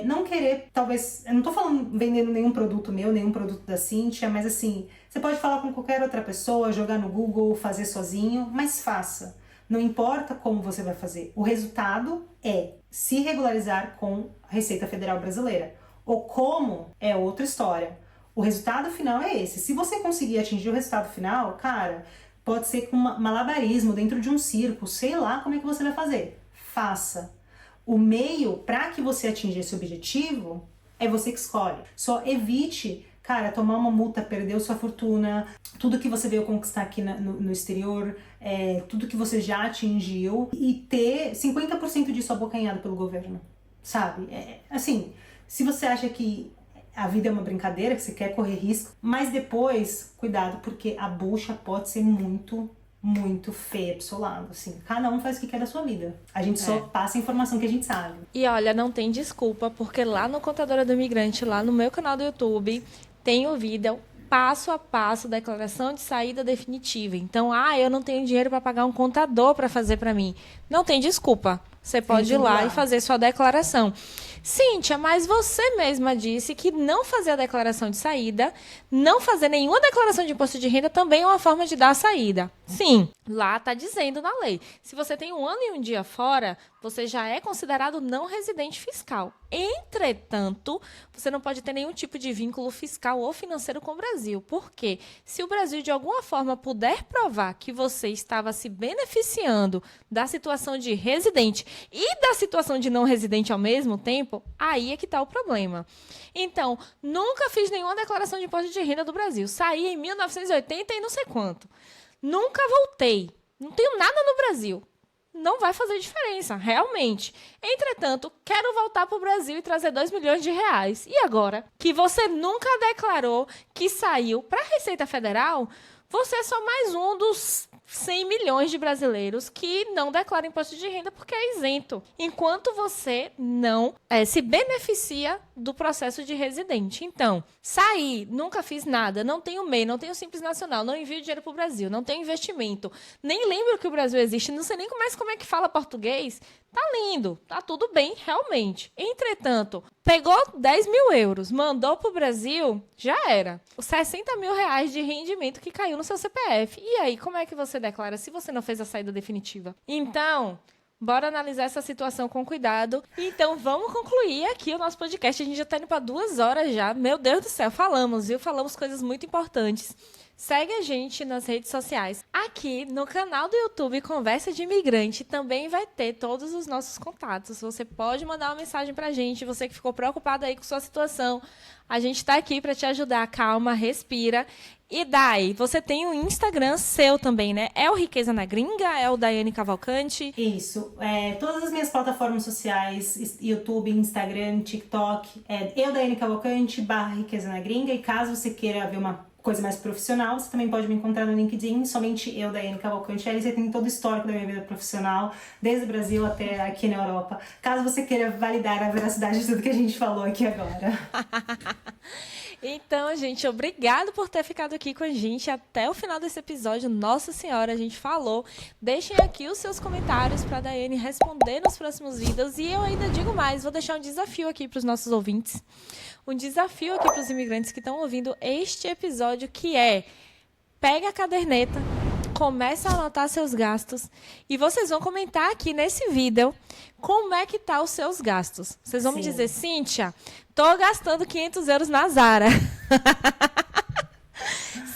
[SPEAKER 2] não querer, talvez, eu não tô falando vendendo nenhum produto meu, nenhum produto da Cíntia, mas assim, você pode falar com qualquer outra pessoa, jogar no Google, fazer sozinho, mas faça. Não importa como você vai fazer, o resultado é se regularizar com a Receita Federal Brasileira. O como é outra história. O resultado final é esse. Se você conseguir atingir o resultado final, cara, pode ser com malabarismo dentro de um circo, sei lá como é que você vai fazer. Faça. O meio para que você atinja esse objetivo é você que escolhe. Só evite, cara, tomar uma multa, perder sua fortuna, tudo que você veio conquistar aqui no exterior, tudo que você já atingiu e ter 50% disso abocanhado pelo governo, sabe? Assim, se você acha que a vida é uma brincadeira, que você quer correr risco, mas depois, cuidado, porque a bucha pode ser muito, muito feia pro seu lado, assim. Cada um faz o que quer da sua vida. A gente só passa a informação que a gente sabe.
[SPEAKER 1] E olha, não tem desculpa, porque lá no Contadora do Imigrante, lá no meu canal do YouTube, tem o vídeo passo a passo, declaração de saída definitiva. Então, eu não tenho dinheiro para pagar um contador para fazer para mim. Não tem desculpa. Você pode ir lá e fazer sua declaração. Cíntia, mas você mesma disse que não fazer a declaração de saída, não fazer nenhuma declaração de imposto de renda também é uma forma de dar a saída. Sim, lá está dizendo na lei. Se você tem 1 ano e 1 dia fora, você já é considerado não residente fiscal. Entretanto, você não pode ter nenhum tipo de vínculo fiscal ou financeiro com o Brasil. Por quê? Se o Brasil, de alguma forma, puder provar que você estava se beneficiando da situação de residente e da situação de não residente ao mesmo tempo, aí é que está o problema. Então, nunca fiz nenhuma declaração de imposto de renda do Brasil. Saí em 1980 e não sei quanto. Nunca voltei. Não tenho nada no Brasil. Não vai fazer diferença, realmente. Entretanto, quero voltar para o Brasil e trazer 2 milhões de reais. E agora? Que você nunca declarou que saiu para a Receita Federal, você é só mais um dos 100 milhões de brasileiros que não declaram imposto de renda porque é isento. Enquanto você não se beneficia do processo de residente. Então, saí, nunca fiz nada, não tenho MEI, não tenho Simples Nacional, não envio dinheiro para o Brasil, não tenho investimento, nem lembro que o Brasil existe, não sei nem mais como é que fala português. Tá lindo, tá tudo bem, realmente. Entretanto, pegou 10 mil euros, mandou pro Brasil, já era. Os 60 mil reais de rendimento que caiu no seu CPF. E aí, como é que você declara se você não fez a saída definitiva? Então, bora analisar essa situação com cuidado. Então, vamos concluir aqui o nosso podcast. A gente já tá indo para 2 horas já. Meu Deus do céu, falamos, viu? Falamos coisas muito importantes. Segue a gente nas redes sociais. Aqui no canal do YouTube Conversa de Imigrante também vai ter todos os nossos contatos. Você pode mandar uma mensagem pra gente, você que ficou preocupado aí com sua situação. A gente tá aqui para te ajudar. Calma, respira. E Dai, você tem um Instagram seu também, né? É o Riqueza na Gringa? É o Daiane Cavalcante?
[SPEAKER 2] Isso. Todas as minhas plataformas sociais, YouTube, Instagram, TikTok, eu, Daiane Cavalcante, /Riqueza na Gringa. E caso você queira ver uma coisa mais profissional, você também pode me encontrar no LinkedIn, somente eu, Daiane Cavalcante. Aí você tem todo o histórico da minha vida profissional, desde o Brasil até aqui na Europa. Caso você queira validar a veracidade de tudo que a gente falou aqui agora.
[SPEAKER 1] Então, gente, obrigado por ter ficado aqui com a gente até o final desse episódio. Nossa Senhora, a gente falou. Deixem aqui os seus comentários para a Daiane responder nos próximos vídeos. E eu ainda digo mais, vou deixar um desafio aqui para os nossos ouvintes. Um desafio aqui para os imigrantes que estão ouvindo este episódio, que é: pega a caderneta, começa a anotar seus gastos e vocês vão comentar aqui nesse vídeo como é que tá os seus gastos. Vocês vão me dizer: Cíntia, tô gastando 500 euros na Zara.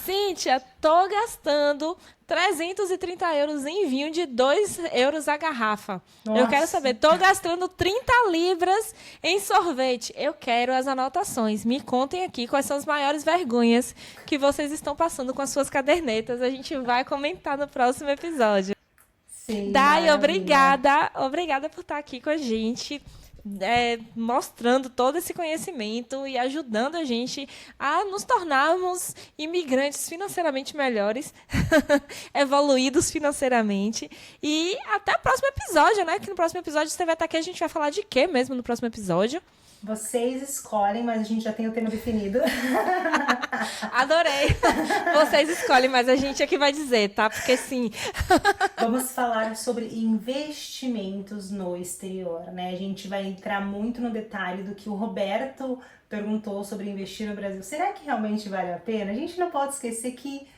[SPEAKER 1] Cíntia, tô gastando 330 euros em vinho de 2 euros a garrafa. Nossa. Eu quero saber, tô gastando 30 libras em sorvete. Eu quero as anotações. Me contem aqui quais são as maiores vergonhas que vocês estão passando com as suas cadernetas. A gente vai comentar no próximo episódio.
[SPEAKER 2] Sim,
[SPEAKER 1] Dai, obrigada. Obrigada por estar aqui com a gente. Mostrando todo esse conhecimento e ajudando a gente a nos tornarmos imigrantes financeiramente melhores, evoluídos financeiramente. E até o próximo episódio, né? Que no próximo episódio você vai estar aqui, a gente vai falar de quê mesmo no próximo episódio?
[SPEAKER 2] Vocês escolhem, mas a gente já tem o tema definido.
[SPEAKER 1] Adorei. Vocês escolhem, mas a gente é que vai dizer, tá? Porque sim.
[SPEAKER 2] Vamos falar sobre investimentos no exterior, né? A gente vai entrar muito no detalhe do que o Roberto perguntou sobre investir no Brasil. Será que realmente vale a pena? A gente não pode esquecer que...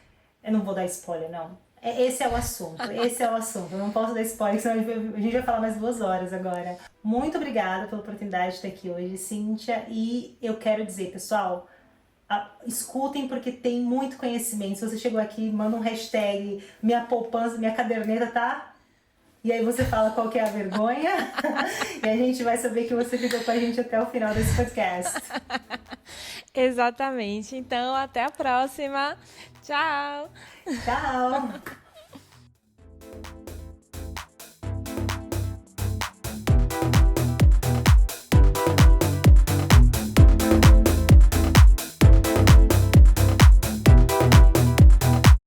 [SPEAKER 2] Eu não vou dar spoiler, não. Esse é o assunto, Eu não posso dar spoiler, senão a gente vai falar mais 2 horas agora. Muito obrigada pela oportunidade de estar aqui hoje, Cíntia. E eu quero dizer, pessoal, escutem porque tem muito conhecimento. Se você chegou aqui, manda um hashtag minha poupança, minha caderneta, tá? E aí você fala qual que é a vergonha. E a gente vai saber que você ficou com a gente até o final desse podcast.
[SPEAKER 1] Exatamente. Então, até a próxima. Tchau!
[SPEAKER 2] Tchau!